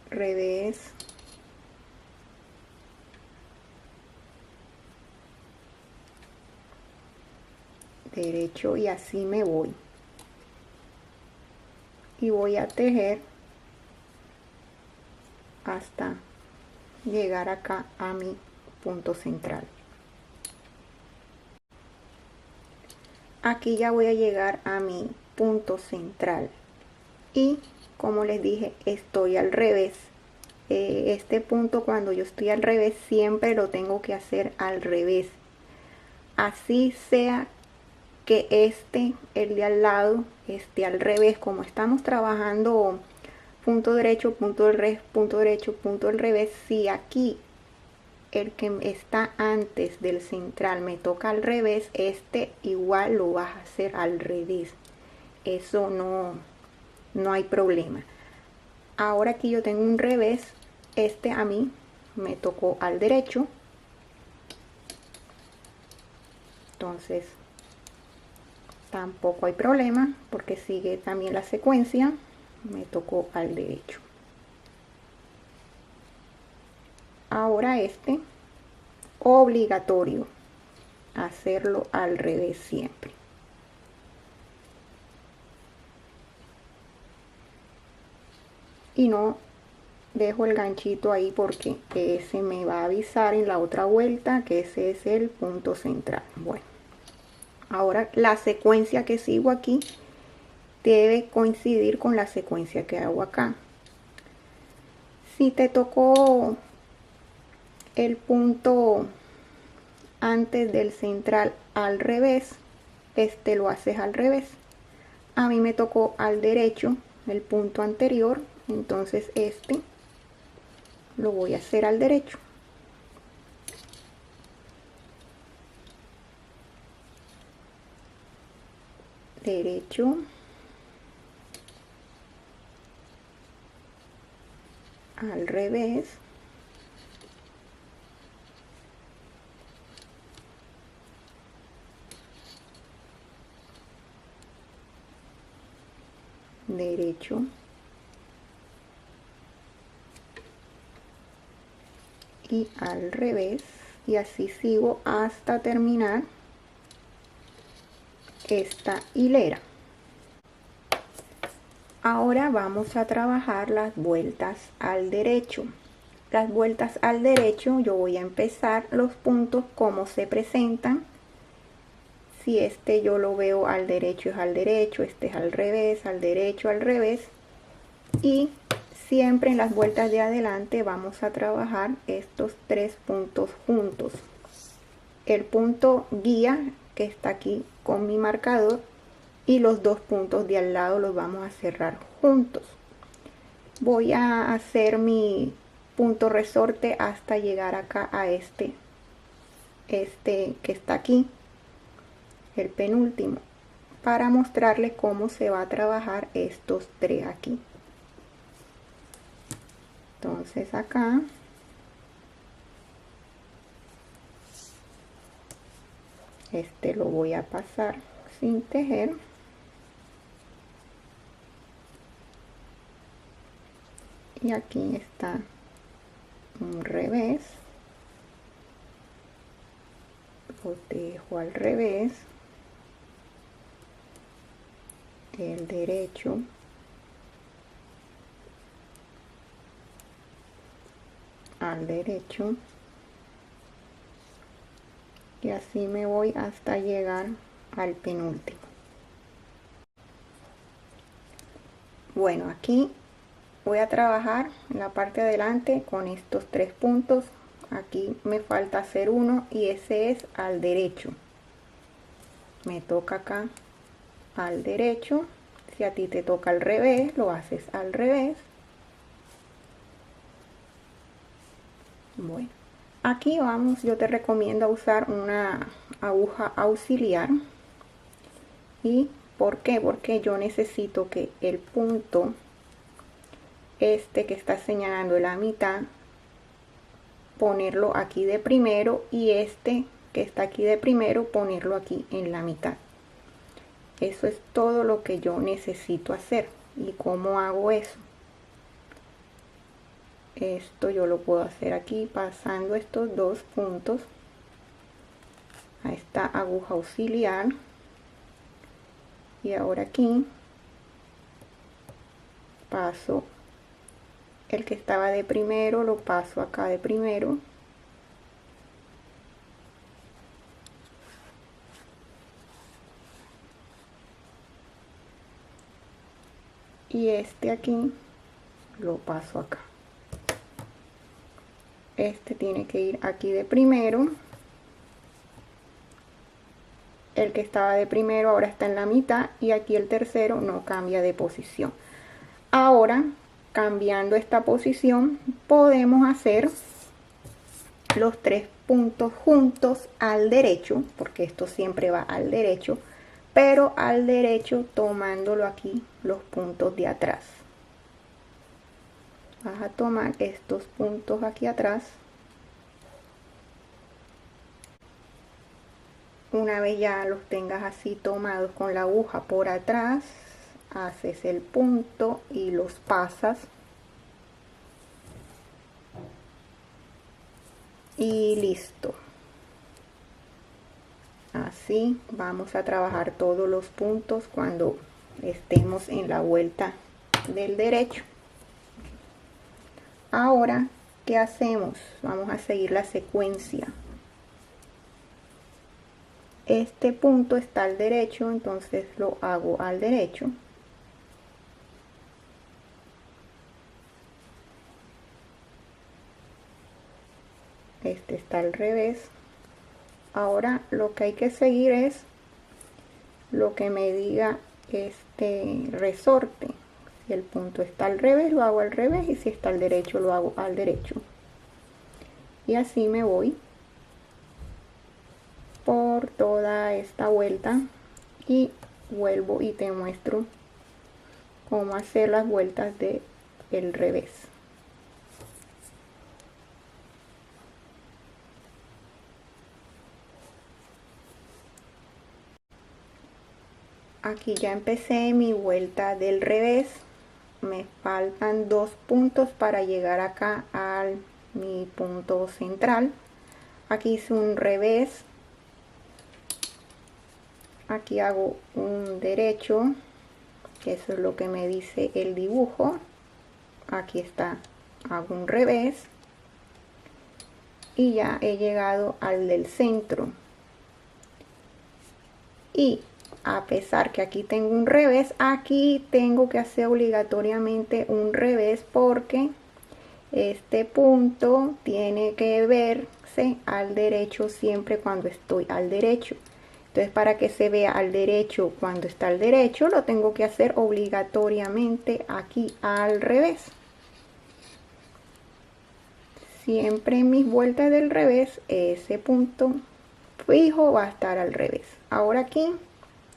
Speaker 1: revés, derecho, y así me voy. Y voy a tejer hasta llegar acá a mi punto central. Aquí ya voy a llegar a mi punto central y como les dije, estoy al revés. Este punto, cuando yo estoy al revés, siempre lo tengo que hacer al revés, así sea que el de al lado, esté al revés. Como estamos trabajando punto derecho, punto del revés, punto derecho, punto del revés, si aquí el que está antes del central me toca al revés, este igual lo vas a hacer al revés. Eso no hay problema. Ahora aquí yo tengo un revés, este a mí me tocó al derecho, entonces tampoco hay problema porque sigue también la secuencia, me tocó al derecho. Ahora este, obligatorio hacerlo al revés siempre. Y no dejo el ganchito ahí porque ese me va a avisar en la otra vuelta que ese es el punto central. Bueno, ahora la secuencia que sigo aquí debe coincidir con la secuencia que hago acá. Si te tocó el punto antes del central al revés, este lo haces al revés. A mí me tocó al derecho el punto anterior, entonces este lo voy a hacer al derecho. Derecho, al revés, derecho, y al revés, y así sigo hasta terminar esta hilera. Ahora vamos a trabajar las vueltas al derecho. Las vueltas al derecho, yo voy a empezar los puntos como se presentan. Si este yo lo veo al derecho es al derecho, este es al revés, al derecho, al revés. Y siempre en las vueltas de adelante vamos a trabajar estos tres puntos juntos. El punto guía que está aquí con mi marcador y los dos puntos de al lado los vamos a cerrar juntos. Voy a hacer mi punto resorte hasta llegar acá a este que está aquí, el penúltimo, para mostrarles cómo se va a trabajar estos tres aquí. Entonces acá este lo voy a pasar sin tejer. Y aquí está un revés, lo dejo al revés, el derecho, al derecho, y así me voy hasta llegar al penúltimo. Bueno, aquí voy a trabajar en la parte de adelante con estos tres puntos. Aquí me falta hacer uno y ese es al derecho. Me toca acá al derecho. Si a ti te toca al revés, lo haces al revés. Bueno, aquí vamos, yo te recomiendo usar una aguja auxiliar. ¿Y por qué? Porque yo necesito que el punto este que está señalando la mitad, ponerlo aquí de primero, y este que está aquí de primero, ponerlo aquí en la mitad. Eso es todo lo que yo necesito hacer. ¿Y cómo hago eso? Esto yo lo puedo hacer aquí pasando estos dos puntos a esta aguja auxiliar, y ahora aquí paso el que estaba de primero, lo paso acá de primero, y este aquí lo paso acá. Este tiene que ir aquí de primero, el que estaba de primero ahora está en la mitad, y aquí el tercero no cambia de posición. Ahora, cambiando esta posición, podemos hacer los 3 puntos juntos al derecho, porque esto siempre va al derecho, pero al derecho tomándolo aquí los puntos de atrás. Vas a tomar estos puntos aquí atrás. Una vez ya los tengas así tomados con la aguja por atrás, haces el punto y los pasas. Y listo. Así vamos a trabajar todos los puntos cuando estemos en la vuelta del derecho. Ahora, ¿qué hacemos? Vamos a seguir la secuencia. Este punto está al derecho, entonces lo hago al derecho. Este está al revés. Ahora lo que hay que seguir es lo que me diga este resorte. Si el punto está al revés, lo hago al revés, y si está al derecho, lo hago al derecho. Y así me voy por toda esta vuelta y vuelvo y te muestro cómo hacer las vueltas del revés. Aquí ya empecé mi vuelta del revés. Me faltan 2 puntos para llegar acá a mi punto central. Aquí hice un revés, aquí hago un derecho, que eso es lo que me dice el dibujo. Aquí está, hago un revés y ya he llegado al del centro. Y a pesar que aquí tengo un revés, aquí tengo que hacer obligatoriamente un revés, porque este punto tiene que verse al derecho siempre cuando estoy al derecho. Entonces, para que se vea al derecho cuando está al derecho, lo tengo que hacer obligatoriamente aquí al revés. Siempre en mis vueltas del revés, ese punto fijo va a estar al revés. Ahora aquí,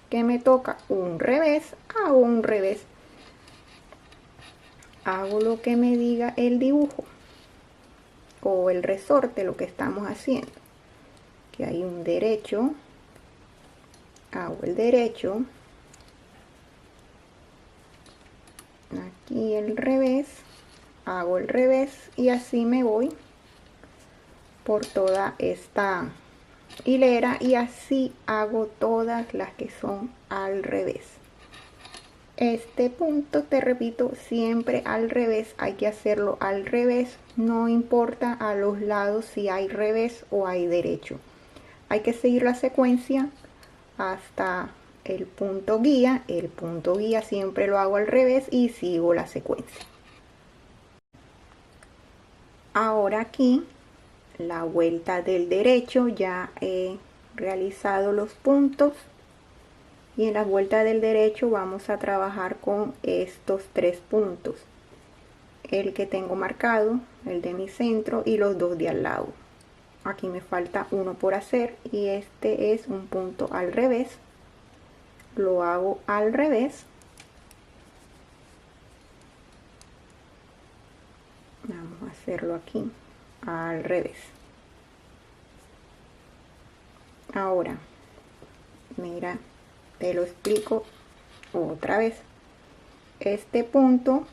Speaker 1: que me toca un revés, hago un revés. Hago lo que me diga el dibujo o el resorte, lo que estamos haciendo. Que hay un derecho, hago el derecho, aquí el revés, hago el revés, y así me voy por toda esta hilera, y así hago todas las que son al revés. Este punto, te repito, siempre al revés, hay que hacerlo al revés, no importa a los lados si hay revés o hay derecho. Hay que seguir la secuencia hasta el punto guía. El punto guía siempre lo hago al revés y sigo la secuencia. Ahora aquí, la vuelta del derecho, ya he realizado los puntos, y en la vuelta del derecho vamos a trabajar con estos 3 puntos, el que tengo marcado, el de mi centro, y los 2 de al lado. Aquí me falta uno por hacer, y este es un punto al revés. Lo hago al revés. Vamos a hacerlo aquí al revés. Ahora, mira, te lo explico otra vez. Este punto,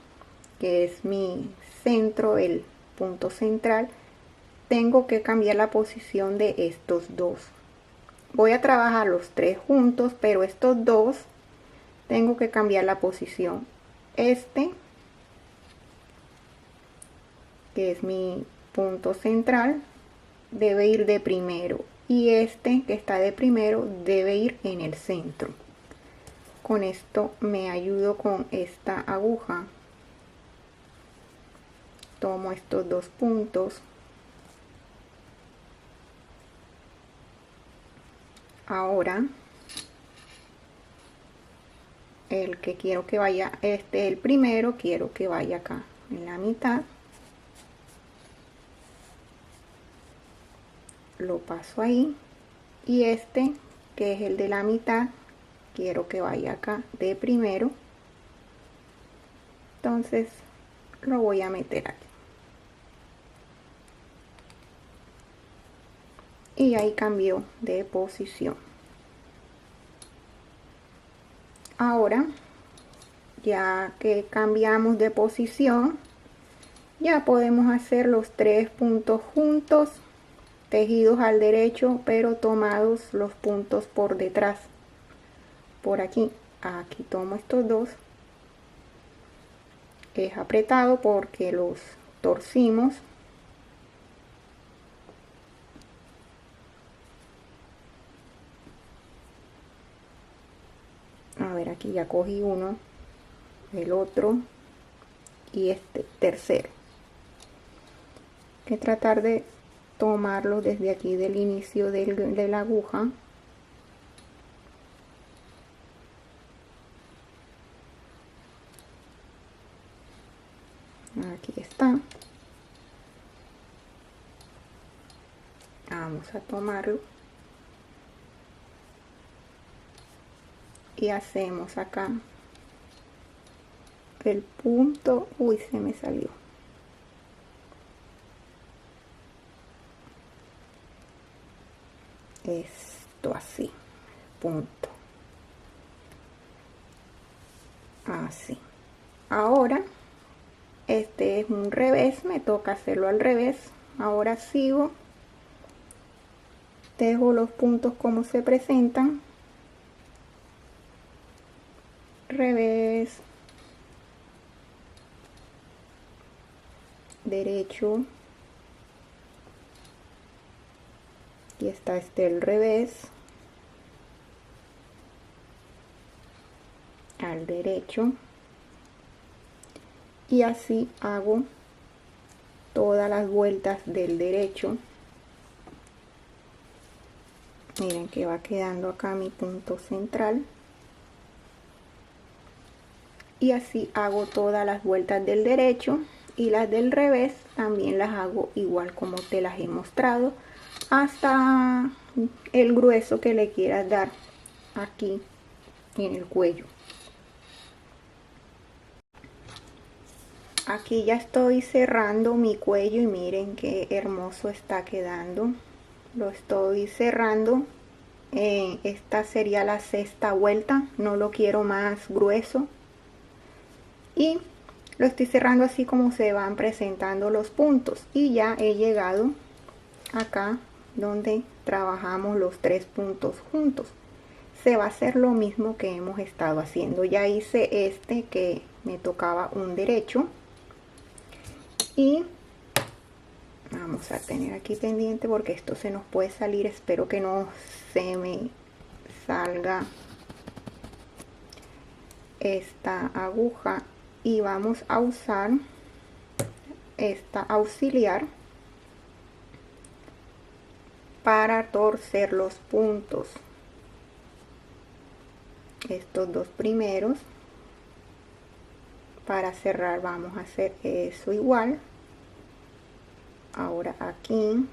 Speaker 1: que es mi centro, el punto central, tengo que cambiar la posición de estos dos. Voy a trabajar los 3 juntos, pero estos dos tengo que cambiar la posición. Este, que es mi punto central, debe ir de primero, y este, que está de primero, debe ir en el centro. Con esto me ayudo con esta aguja. Tomo estos 2 puntos. Ahora, el que quiero que vaya, el primero, quiero que vaya acá en la mitad. lo paso ahí, y este que es el de la mitad quiero que vaya acá de primero, entonces lo voy a meter aquí y ahí cambió de posición. Ahora ya que cambiamos de posición, ya podemos hacer los 3 puntos juntos, tejidos al derecho, pero tomados los puntos por detrás. Por aquí tomo estos dos, es apretado porque los torcimos. A ver, aquí ya cogí uno, el otro y este tercero. Hay que tratar de tomarlo desde aquí del inicio de la aguja. Aquí está. Vamos a tomarlo y hacemos acá el punto. Uy, se me salió. Esto así, punto, así. Ahora este es un revés, me toca hacerlo al revés. Ahora sigo, dejo los puntos como se presentan, revés, derecho, y está este el revés, al derecho, y así hago todas las vueltas del derecho. Miren que va quedando acá mi punto central, y así hago todas las vueltas del derecho, y las del revés también las hago igual como te las he mostrado, hasta el grueso que le quieras dar aquí en el cuello. Aquí ya estoy cerrando mi cuello y miren qué hermoso está quedando. Lo estoy cerrando. Esta sería la 6ª vuelta, no lo quiero más grueso, y lo estoy cerrando así como se van presentando los puntos, y ya he llegado acá donde trabajamos los 3 puntos juntos. Se va a hacer lo mismo que hemos estado haciendo. Ya hice este que me tocaba un derecho, y vamos a tener aquí pendiente porque esto se nos puede salir. Espero que no se me salga esta aguja, y vamos a usar esta auxiliar para torcer los puntos. Estos dos primeros, para cerrar vamos a hacer eso igual. Ahora aquí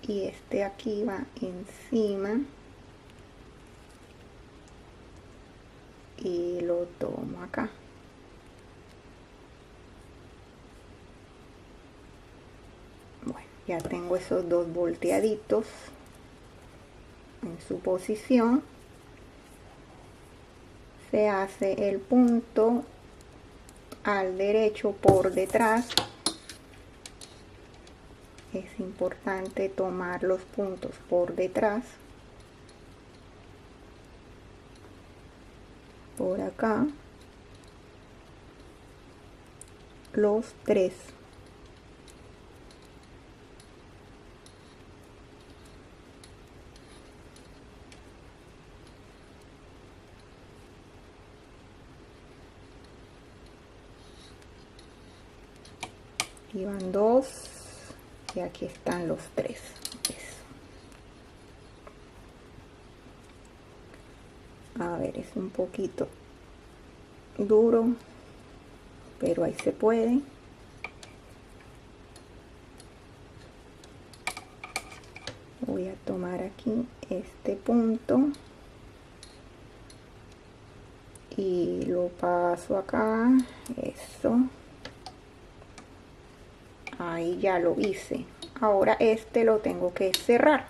Speaker 1: y este aquí va encima y lo tomo acá. Bueno, ya tengo esos dos volteaditos en su posición. Se hace el punto al derecho por detrás. Es importante tomar los puntos por detrás, por acá, los 3. Y van 2, y aquí están los 3. A ver, es un poquito duro, pero ahí se puede. Voy a tomar aquí este punto y lo paso acá. Eso, ahí ya lo hice. Ahora este lo tengo que cerrar.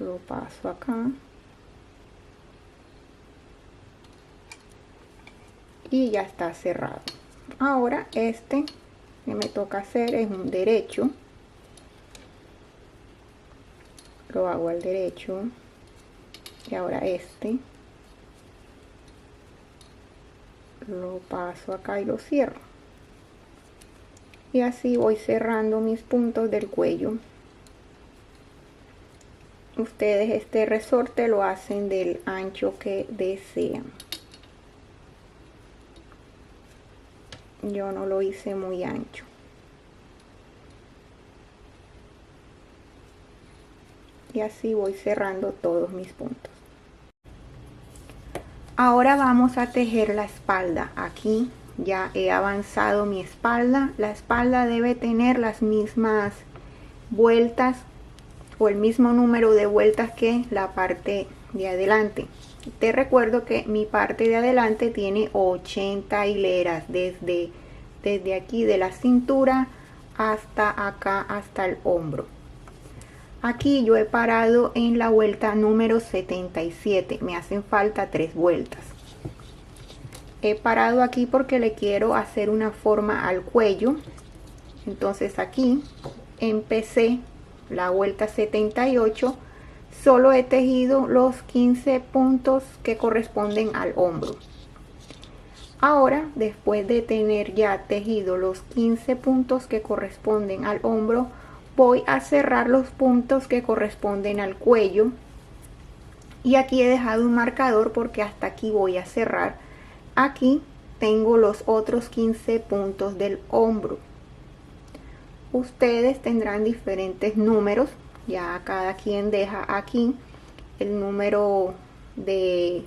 Speaker 1: Lo paso acá y ya está cerrado. Ahora este que me toca hacer es un derecho. Lo hago al derecho y ahora este lo paso acá y lo cierro, y así voy cerrando mis puntos del cuello. Ustedes este resorte lo hacen del ancho que desean. Yo no lo hice muy ancho. Y así voy cerrando todos mis puntos. Ahora vamos a tejer la espalda. Aquí ya he avanzado mi espalda. La espalda debe tener las mismas vueltas o el mismo número de vueltas que la parte de adelante. Te recuerdo que mi parte de adelante tiene 80 hileras desde aquí de la cintura hasta acá, hasta el hombro. Aquí yo he parado en la vuelta número 77, me hacen falta 3 vueltas. He parado aquí porque le quiero hacer una forma al cuello. Entonces aquí empecé la vuelta 78, solo he tejido los 15 puntos que corresponden al hombro. Ahora, después de tener ya tejido los 15 puntos que corresponden al hombro, voy a cerrar los puntos que corresponden al cuello, y aquí he dejado un marcador porque hasta aquí voy a cerrar. Aquí tengo los otros 15 puntos del hombro. Ustedes tendrán diferentes números, ya cada quien deja aquí el número de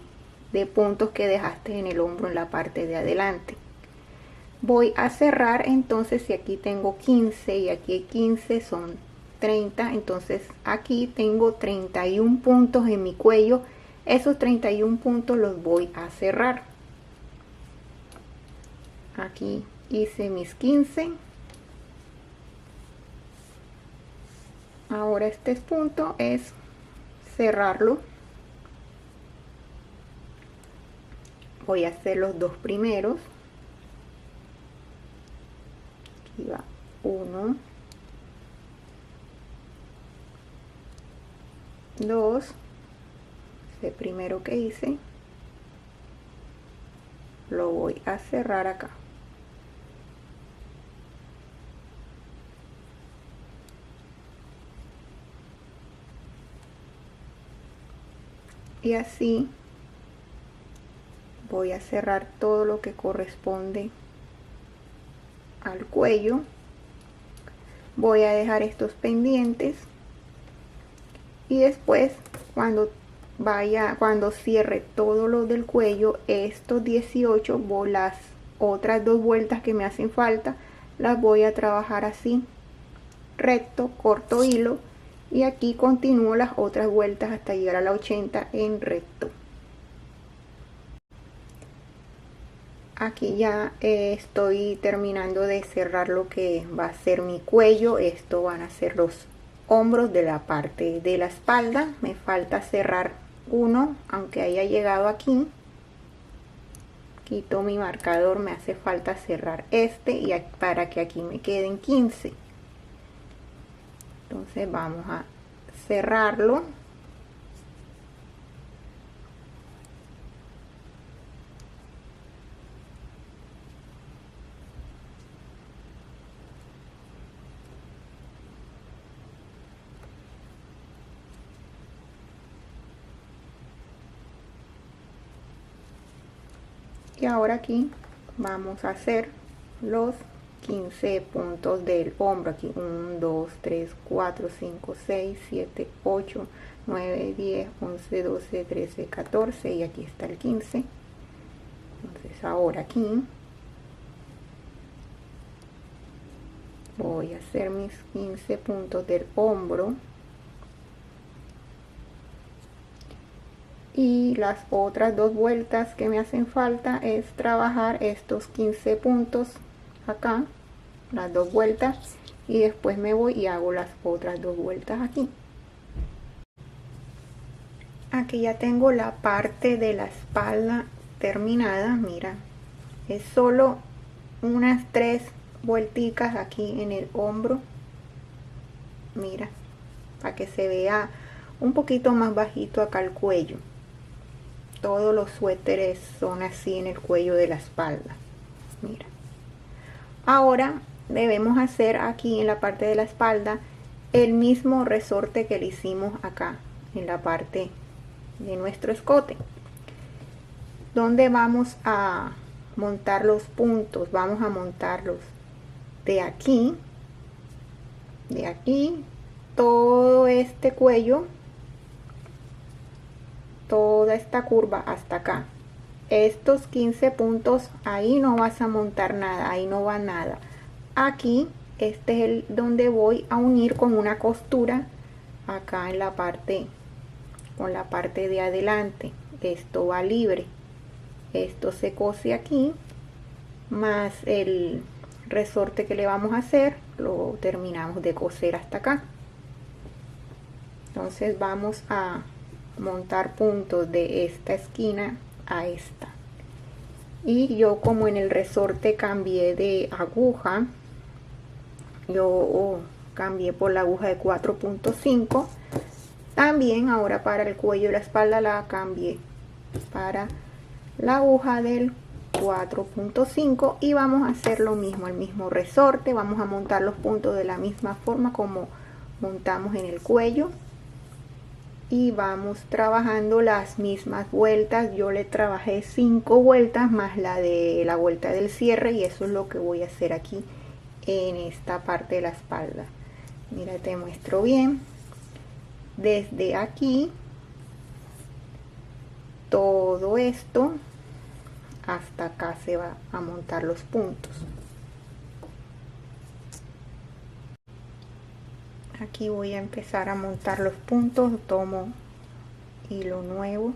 Speaker 1: puntos que dejaste en el hombro en la parte de adelante. Voy a cerrar entonces, si aquí tengo 15 y aquí hay 15, son 30, entonces aquí tengo 31 puntos en mi cuello. Esos 31 puntos los voy a cerrar. Aquí hice mis 15. Ahora este punto es cerrarlo. Voy a hacer los dos primeros. Aquí va 1, 2, ese primero que hice lo voy a cerrar acá. Y así voy a cerrar todo lo que corresponde al cuello. Voy a dejar estos pendientes y después cuando cierre todo lo del cuello, estos 18, las otras 2 vueltas que me hacen falta las voy a trabajar así, recto, corto hilo, y aquí continúo las otras vueltas hasta llegar a la 80 en recto. Aquí ya estoy terminando de cerrar lo que va a ser mi cuello. Esto van a ser los hombros de la parte de la espalda. Me falta cerrar uno, aunque haya llegado aquí. Quito mi marcador, me hace falta cerrar este y para que aquí me queden 15. Entonces vamos a cerrarlo. Y ahora aquí vamos a hacer los 15 puntos del hombro. Aquí 1, 2, 3, 4, 5, 6, 7, 8, 9, 10, 11, 12, 13, 14 y aquí está el 15. Entonces ahora aquí voy a hacer mis 15 puntos del hombro y las otras dos vueltas que me hacen falta es trabajar estos 15 puntos acá, las dos vueltas, y después me voy y hago las otras dos vueltas aquí. Aquí ya tengo la parte de la espalda terminada. Mira, es solo unas 3 vuelticas aquí en el hombro. Mira, para que se vea un poquito más bajito acá el cuello. Todos los suéteres son así en el cuello de la espalda. Mira, ahora debemos hacer aquí en la parte de la espalda el mismo resorte que le hicimos acá en la parte de nuestro escote, donde vamos a montar los puntos. Vamos a montarlos de aquí todo este cuello, toda esta curva hasta acá. Estos 15 puntos, ahí no vas a montar nada, ahí no va nada. Aquí este es el donde voy a unir con una costura acá en la parte, con la parte de adelante. Esto va libre, esto se cose aquí, más el resorte que le vamos a hacer lo terminamos de coser hasta acá. Entonces vamos a montar puntos de esta esquina a esta, y yo como en el resorte cambié de aguja, yo cambié por la aguja de 4.5, también ahora para el cuello y la espalda la cambié para la aguja del 4.5 y vamos a hacer lo mismo, el mismo resorte. Vamos a montar los puntos de la misma forma como montamos en el cuello y vamos trabajando las mismas vueltas. Yo le trabajé 5 vueltas más la de la vuelta del cierre, y eso es lo que voy a hacer aquí en esta parte de la espalda. Mira, te muestro bien. Desde aquí todo esto hasta acá se va a montar los puntos. Aquí voy a empezar a montar los puntos. Tomo hilo nuevo,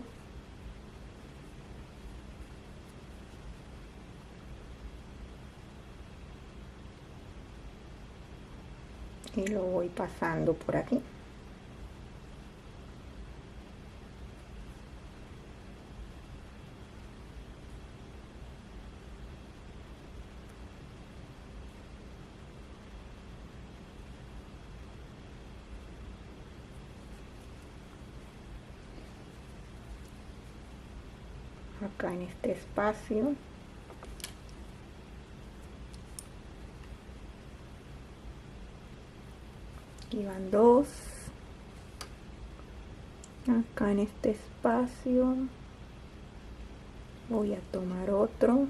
Speaker 1: y lo voy pasando por aquí. Acá en este espacio aquí van 2, acá en este espacio voy a tomar otro,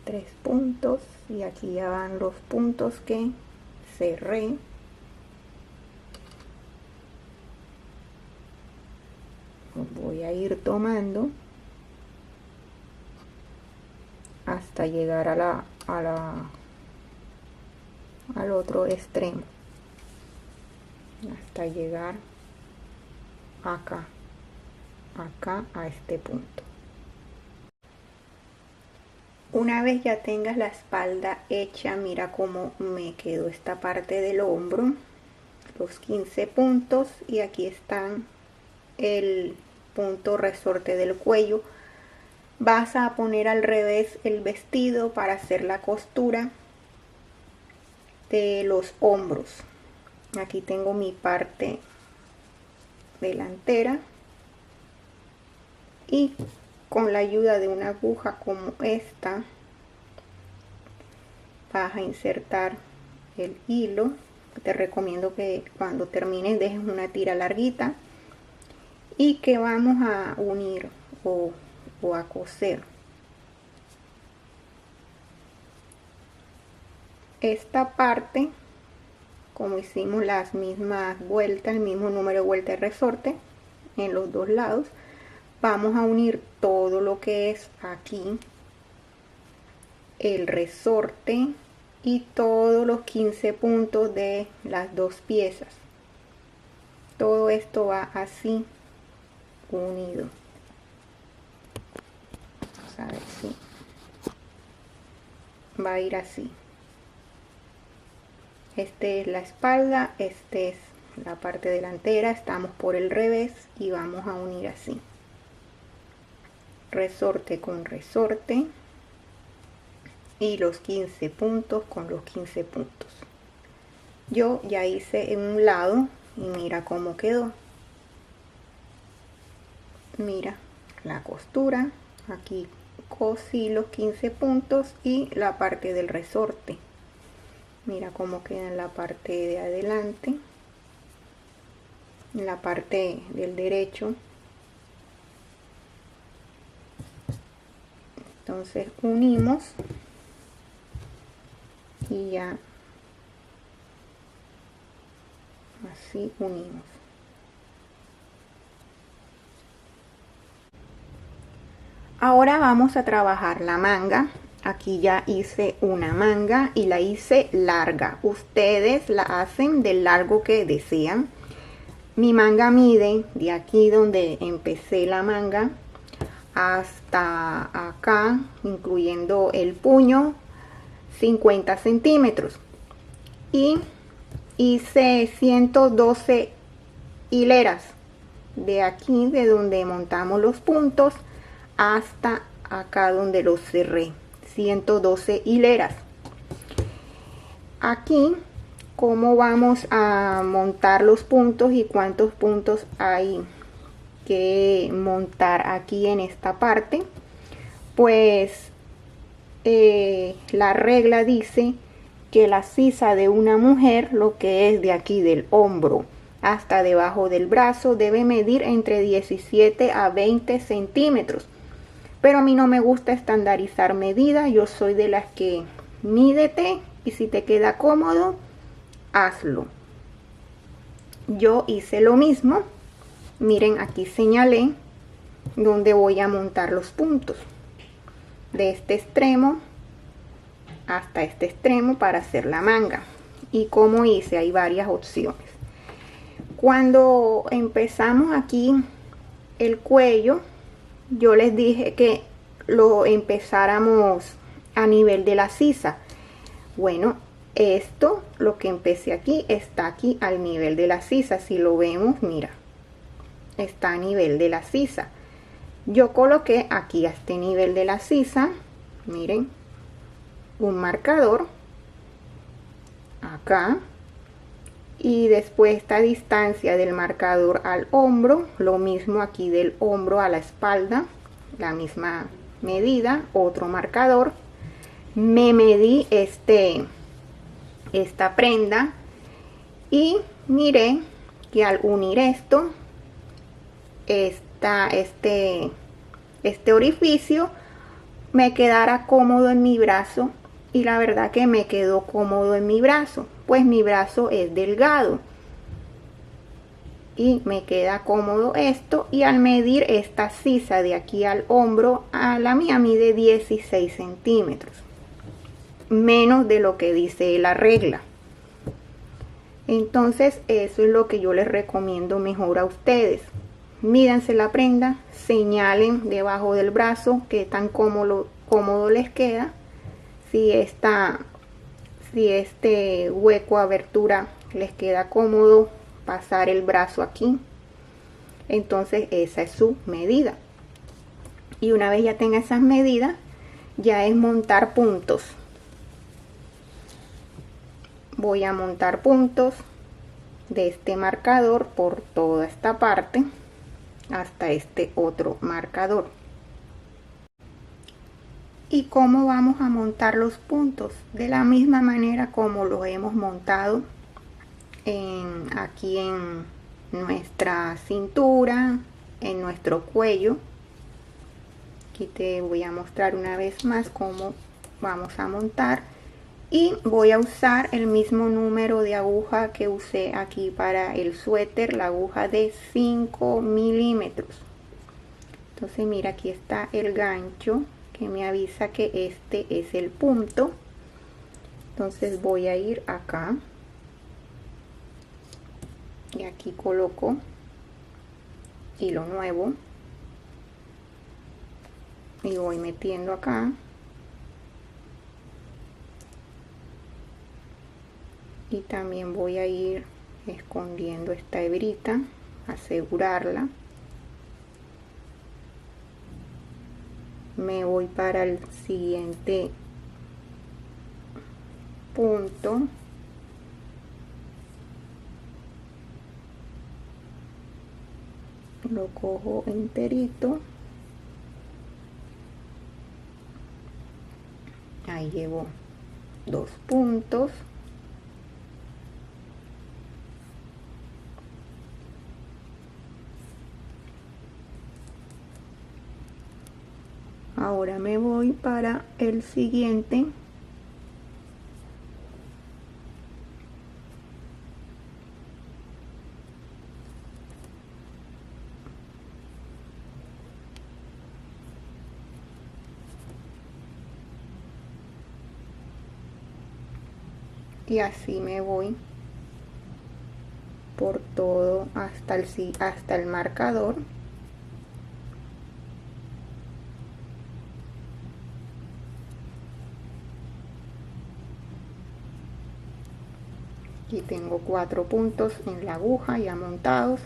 Speaker 1: 3 puntos, y aquí ya van los puntos que cerré. Voy a ir tomando hasta llegar al otro extremo, hasta llegar acá a este punto. Una vez ya tengas la espalda hecha, mira cómo me quedó esta parte del hombro, los 15 puntos, y aquí están el punto resorte del cuello. Vas a poner al revés el vestido para hacer la costura de los hombros. Aquí tengo mi parte delantera y con la ayuda de una aguja como esta vas a insertar el hilo. Te recomiendo que cuando termines dejes una tira larguita, y que vamos a unir o a coser. esta parte, como hicimos las mismas vueltas, el mismo número de vueltas de resorte en los dos lados, vamos a unir todo lo que es aquí el resorte y todos los 15 puntos de las dos piezas. Todo esto va así unido. Vamos a ver si va a ir así. Este es la espalda, este es la parte delantera, estamos por el revés y vamos a unir así. Resorte con resorte y los 15 puntos con los 15 puntos. Yo ya hice en un lado y mira cómo quedó. Mira la costura, aquí cosí los 15 puntos y la parte del resorte. Mira cómo queda en la parte de adelante, en la parte del derecho. Entonces unimos y ya así unimos. Ahora vamos a trabajar la manga. Aquí ya hice una manga y la hice larga. Ustedes la hacen del largo que desean. Mi manga mide de aquí donde empecé la manga hasta acá, incluyendo el puño, 50 centímetros. Y hice 112 hileras de aquí, de donde montamos los puntos, hasta acá donde los cerré. 112 hileras. Aquí, cómo vamos a montar los puntos y cuántos puntos hay que montar aquí en esta parte. Pues la regla dice que la sisa de una mujer, lo que es de aquí del hombro hasta debajo del brazo, debe medir entre 17 a 20 centímetros. Pero a mí no me gusta estandarizar medidas. Yo soy de las que mídete y si te queda cómodo, hazlo. Yo hice lo mismo. Miren, aquí señalé donde voy a montar los puntos. De este extremo hasta este extremo para hacer la manga. Y como hice, hay varias opciones. Cuando empezamos aquí el cuello, yo les dije que lo empezáramos a nivel de la sisa. Bueno, esto, lo que empecé aquí, está aquí al nivel de la sisa. Si lo vemos, mira, está a nivel de la sisa. Yo coloqué aquí a este nivel de la sisa, miren, un marcador acá. Y después esta distancia del marcador al hombro, lo mismo aquí del hombro a la espalda, la misma medida, otro marcador. Me medí esta prenda y miré que al unir esto, este orificio me quedara cómodo en mi brazo. Y la verdad que me quedó cómodo en mi brazo, pues mi brazo es delgado y me queda cómodo esto. Y al medir esta sisa de aquí al hombro, a la mía mide 16 centímetros, menos de lo que dice la regla. Entonces eso es lo que yo les recomiendo mejor a ustedes. Mídanse la prenda, señalen debajo del brazo qué tan cómodo les queda. Si este hueco, abertura les queda cómodo pasar el brazo aquí, entonces esa es su medida. Y una vez ya tenga esas medidas, ya es montar puntos. Voy a montar puntos de este marcador por toda esta parte hasta este otro marcador. ¿Y cómo vamos a montar los puntos? De la misma manera como los hemos montado aquí en nuestra cintura, en nuestro cuello. Aquí te voy a mostrar una vez más cómo vamos a montar y voy a usar el mismo número de aguja que usé aquí para el suéter, la aguja de 5 milímetros. Entonces mira, aquí está el gancho que me avisa que este es el punto. Entonces voy a ir acá y aquí coloco hilo nuevo y voy metiendo acá y también voy a ir escondiendo esta hebrita, asegurarla. Me voy para el siguiente punto, lo cojo enterito, ahí llevo 2 puntos, ahora me voy para el siguiente y así me voy por todo hasta el marcador. Aquí tengo 4 puntos en la aguja ya montados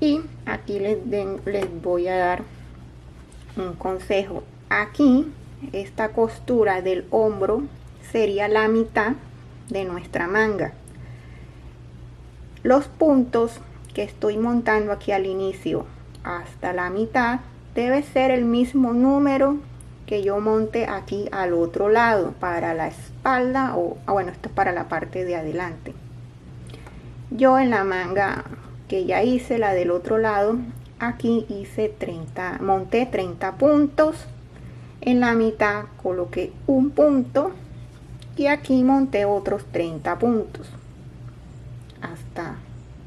Speaker 1: y aquí les voy a dar un consejo. Aquí esta costura del hombro sería la mitad de nuestra manga. Los puntos que estoy montando aquí al inicio hasta la mitad debe ser el mismo número que yo monte aquí al otro lado para la espalda o bueno, esto es para la parte de adelante. Yo en la manga que ya hice, la del otro lado, aquí hice monté 30 puntos, en la mitad coloqué un punto y aquí monté otros 30 puntos hasta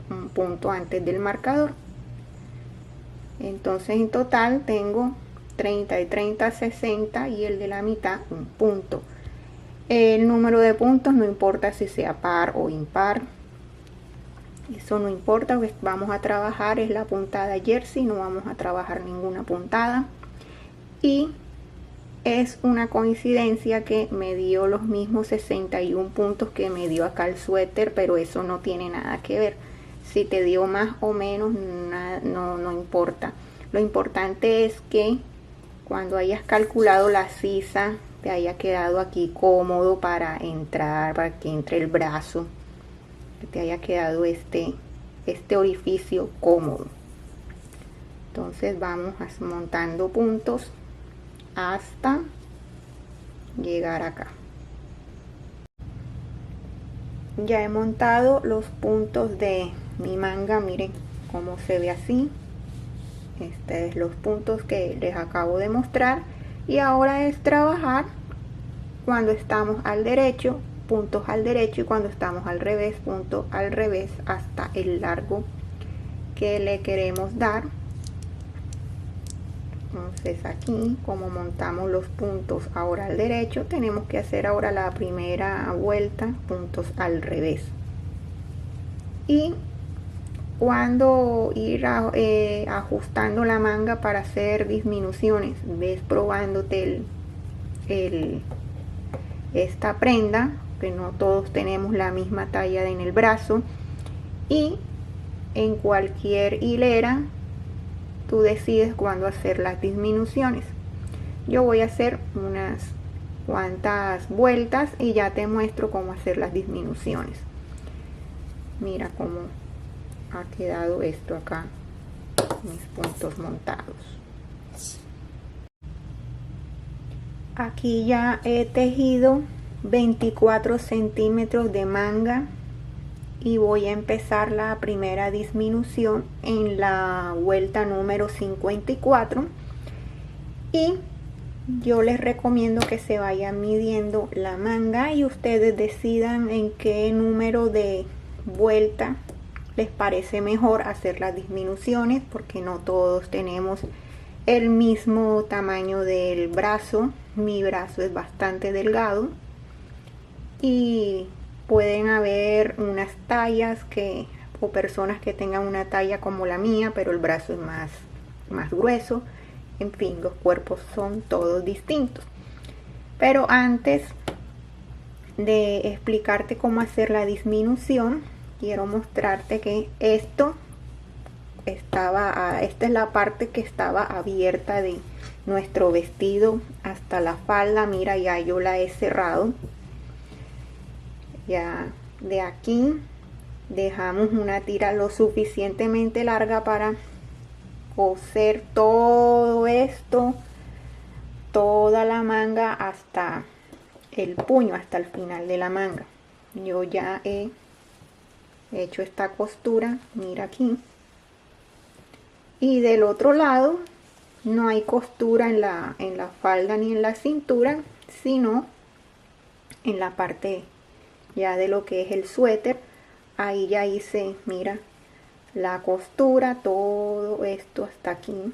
Speaker 1: un punto antes del marcador. Entonces en total tengo 30 y 30, 60 y el de la mitad un punto. El número de puntos no importa si sea par o impar, eso no importa, pues vamos a trabajar es la puntada jersey, no vamos a trabajar ninguna puntada. Y es una coincidencia que me dio los mismos 61 puntos que me dio acá el suéter, pero eso no tiene nada que ver. Si te dio más o menos, no importa. Lo importante es que cuando hayas calculado la sisa, te haya quedado aquí cómodo para entrar, para que entre el brazo, que te haya quedado este orificio cómodo. Entonces vamos montando puntos hasta llegar acá. Ya he montado los puntos de mi manga, miren cómo se ve así. Este es los puntos que les acabo de mostrar y ahora es trabajar cuando estamos al derecho, puntos al derecho, y cuando estamos al revés, punto al revés hasta el largo que le queremos dar. Entonces aquí, como montamos los puntos ahora al derecho, tenemos que hacer ahora la primera vuelta puntos al revés. Y cuando ir ajustando la manga para hacer disminuciones, ves probándote esta prenda, que no todos tenemos la misma talla en el brazo, y en cualquier hilera tú decides cuándo hacer las disminuciones. Yo voy a hacer unas cuantas vueltas y ya te muestro cómo hacer las disminuciones. Mira cómo ha quedado esto acá, mis puntos montados. Aquí ya he tejido 24 centímetros de manga y voy a empezar la primera disminución en la vuelta número 54 y yo les recomiendo que se vayan midiendo la manga y ustedes decidan en qué número de vuelta les parece mejor hacer las disminuciones, porque no todos tenemos el mismo tamaño del brazo. Mi brazo es bastante delgado y pueden haber unas tallas o personas que tengan una talla como la mía, pero el brazo es más grueso. En fin, los cuerpos son todos distintos. Pero antes de explicarte cómo hacer la disminución, quiero mostrarte que esta es la parte que estaba abierta de nuestro vestido hasta la falda. Mira, ya yo la he cerrado. Ya de aquí dejamos una tira lo suficientemente larga para coser todo esto, toda la manga hasta el puño, hasta el final de la manga. Yo ya he hecho esta costura, mira aquí, y del otro lado no hay costura en la falda ni en la cintura, sino en la parte ya de lo que es el suéter. Ahí ya hice, mira, la costura, todo esto hasta aquí,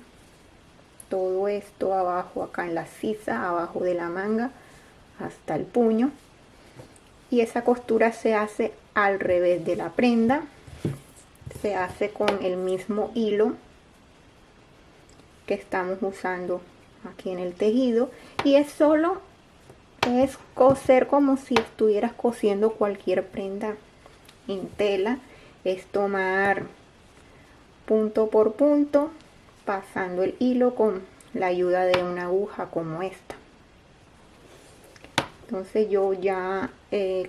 Speaker 1: todo esto abajo, acá en la sisa, abajo de la manga hasta el puño, y esa costura se hace al revés de la prenda, se hace con el mismo hilo que estamos usando aquí en el tejido, y es coser como si estuvieras cosiendo cualquier prenda en tela. Es tomar punto por punto, pasando el hilo con la ayuda de una aguja como esta. Entonces yo ya he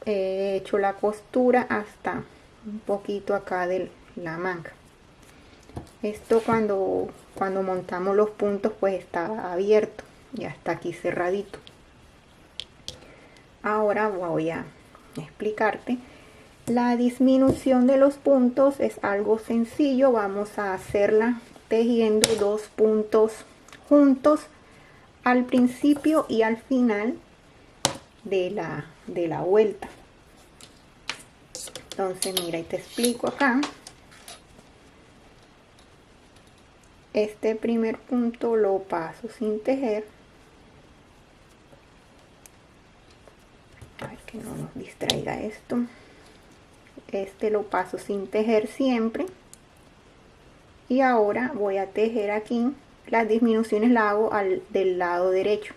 Speaker 1: hecho la costura hasta un poquito acá de la manga. Esto cuando montamos los puntos pues está abierto, ya está aquí cerradito. Ahora voy a explicarte. La disminución de los puntos es algo sencillo. Vamos a hacerla tejiendo dos puntos juntos al principio y al final de la vuelta. Entonces mira, y te explico acá. Este primer punto lo paso sin tejer. A ver que no nos distraiga esto. Este lo paso sin tejer siempre. Y ahora voy a tejer aquí. Las disminuciones las hago del lado derecho.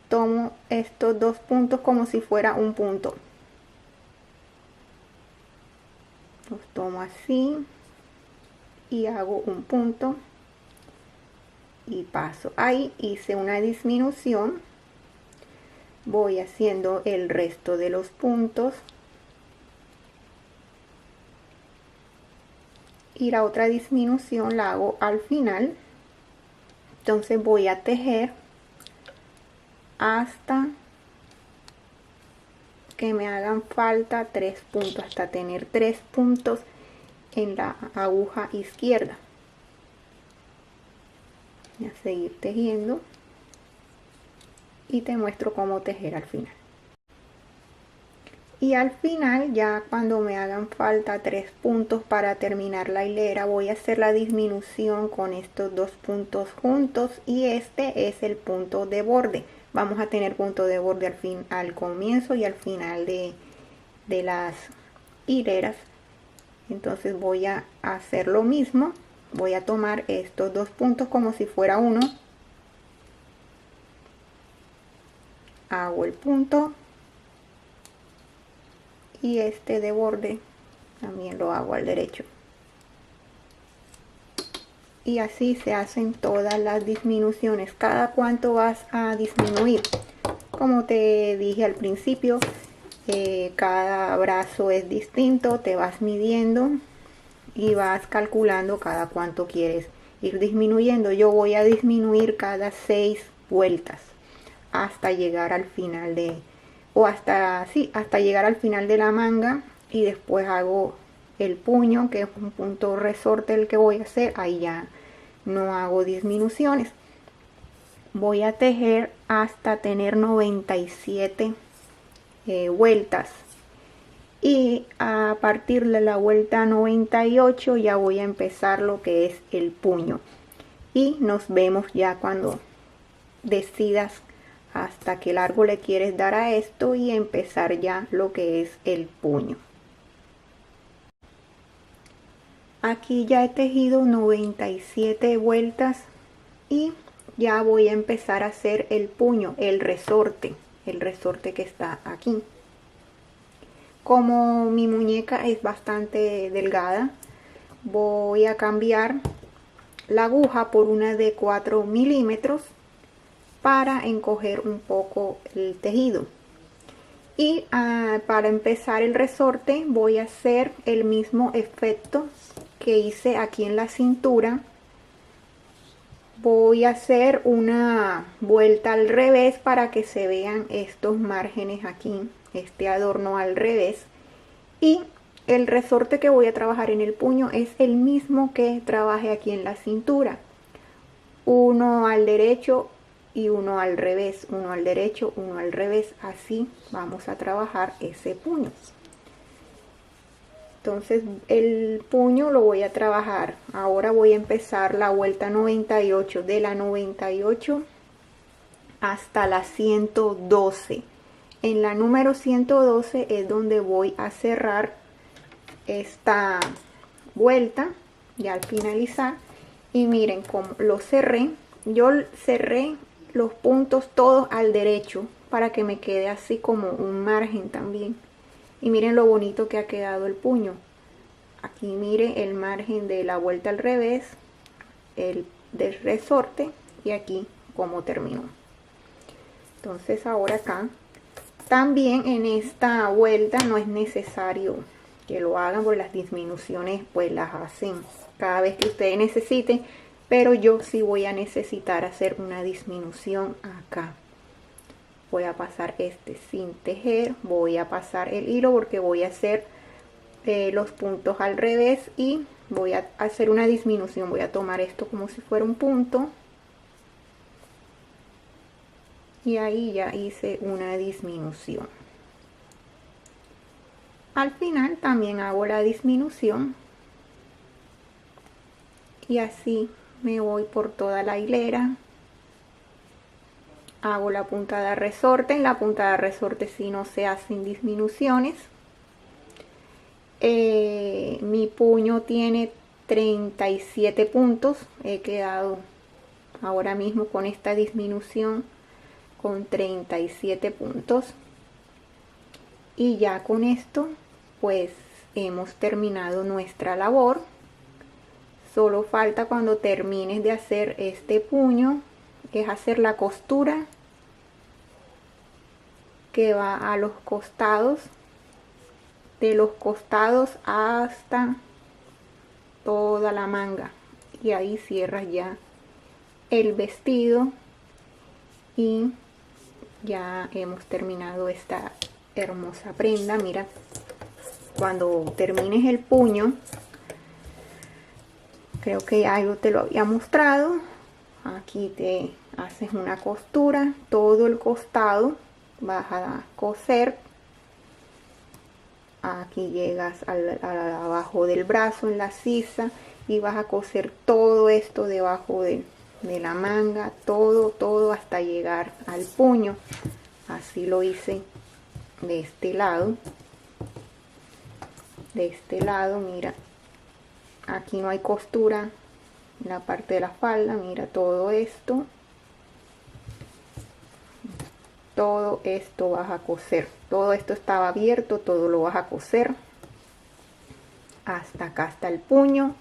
Speaker 1: Tomo estos dos puntos como si fuera un punto. Los tomo así y hago un punto y paso. Ahí hice una disminución. Voy haciendo el resto de los puntos y la otra disminución la hago al final. Entonces voy a tejer hasta que me hagan falta 3 puntos, hasta tener 3 puntos en la aguja izquierda. Voy a seguir tejiendo y te muestro cómo tejer al final. Y al final, ya cuando me hagan falta 3 puntos para terminar la hilera, voy a hacer la disminución con estos dos puntos juntos, y este es el punto de borde. Vamos a tener punto de borde al comienzo y al final de las hileras. Entonces voy a hacer lo mismo. Voy a tomar estos dos puntos como si fuera uno. Hago el punto. Y este de borde también lo hago al derecho. Y así se hacen todas las disminuciones. ¿Cada cuánto vas a disminuir? Como te dije al principio, cada brazo es distinto. Te vas midiendo y vas calculando cada cuánto quieres ir disminuyendo. Yo voy a disminuir cada 6 vueltas hasta llegar al final hasta llegar al final de la manga, y después hago el puño, que es un punto resorte el que voy a hacer. Ahí ya no hago disminuciones. voy a tejer hasta tener 97 vueltas, y a partir de la vuelta 98 ya voy a empezar lo que es el puño, y nos vemos ya cuando decidas hasta qué largo le quieres dar a esto y empezar ya lo que es el puño. Aquí ya he tejido 97 vueltas y ya voy a empezar a hacer el puño, el resorte que está aquí. Como mi muñeca es bastante delgada, voy a cambiar la aguja por una de 4 milímetros para encoger un poco el tejido. Y para empezar el resorte voy a hacer el mismo efecto que hice aquí en la cintura. Voy a hacer una vuelta al revés para que se vean estos márgenes aquí, este adorno al revés, y el resorte que voy a trabajar en el puño es el mismo que trabajé aquí en la cintura, uno al derecho y uno al revés, uno al derecho, uno al revés. Así vamos a trabajar ese puño. Entonces el puño lo voy a trabajar. Ahora voy a empezar la vuelta 98, de la 98 hasta la 112. En la número 112 es donde voy a cerrar esta vuelta ya al finalizar. Y miren cómo lo cerré. Yo cerré los puntos todos al derecho para que me quede así como un margen también. Y miren lo bonito que ha quedado el puño. Aquí mire el margen de la vuelta al revés, el del resorte, y aquí cómo terminó. Entonces ahora acá también en esta vuelta no es necesario que lo hagan, porque las disminuciones pues las hacen cada vez que ustedes necesiten, pero yo sí voy a necesitar hacer una disminución acá. Voy a pasar este sin tejer, voy a pasar el hilo porque voy a hacer los puntos al revés, y voy a hacer una disminución. Voy a tomar esto como si fuera un punto, y ahí ya hice una disminución. Al final también hago la disminución, y así me voy por toda la hilera. Hago la puntada de resorte. En la puntada de resorte si no se hacen disminuciones. Mi puño tiene 37 puntos. He quedado ahora mismo con esta disminución con 37 puntos. Y ya con esto pues hemos terminado nuestra labor. Solo falta, cuando termines de hacer este puño, es hacer la costura que va a los costados, de los costados hasta toda la manga, y ahí cierras ya el vestido y ya hemos terminado esta hermosa prenda. Mira, cuando termines el puño, creo que ya yo te lo había mostrado, aquí te haces una costura todo el costado, vas a coser, aquí llegas abajo del brazo en la sisa, y vas a coser todo esto debajo de la manga, todo hasta llegar al puño. Así lo hice de este lado. De este lado, mira, aquí no hay costura en la parte de la falda. Mira todo esto vas a coser. Todo esto estaba abierto, todo lo vas a coser hasta acá, hasta el puño,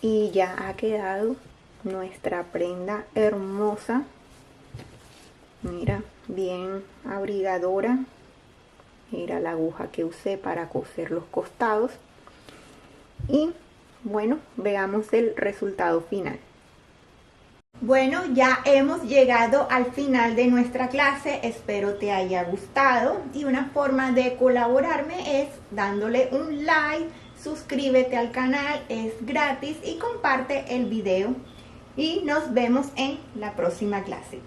Speaker 1: y ya ha quedado nuestra prenda hermosa. Mira, bien abrigadora. Mira la aguja que usé para coser los costados. Y bueno, veamos el resultado final. Bueno, ya hemos llegado al final de nuestra clase. Espero te haya gustado, y una forma de colaborarme es dándole un like, suscríbete al canal, es gratis, y comparte el video. y nos vemos en la próxima clase.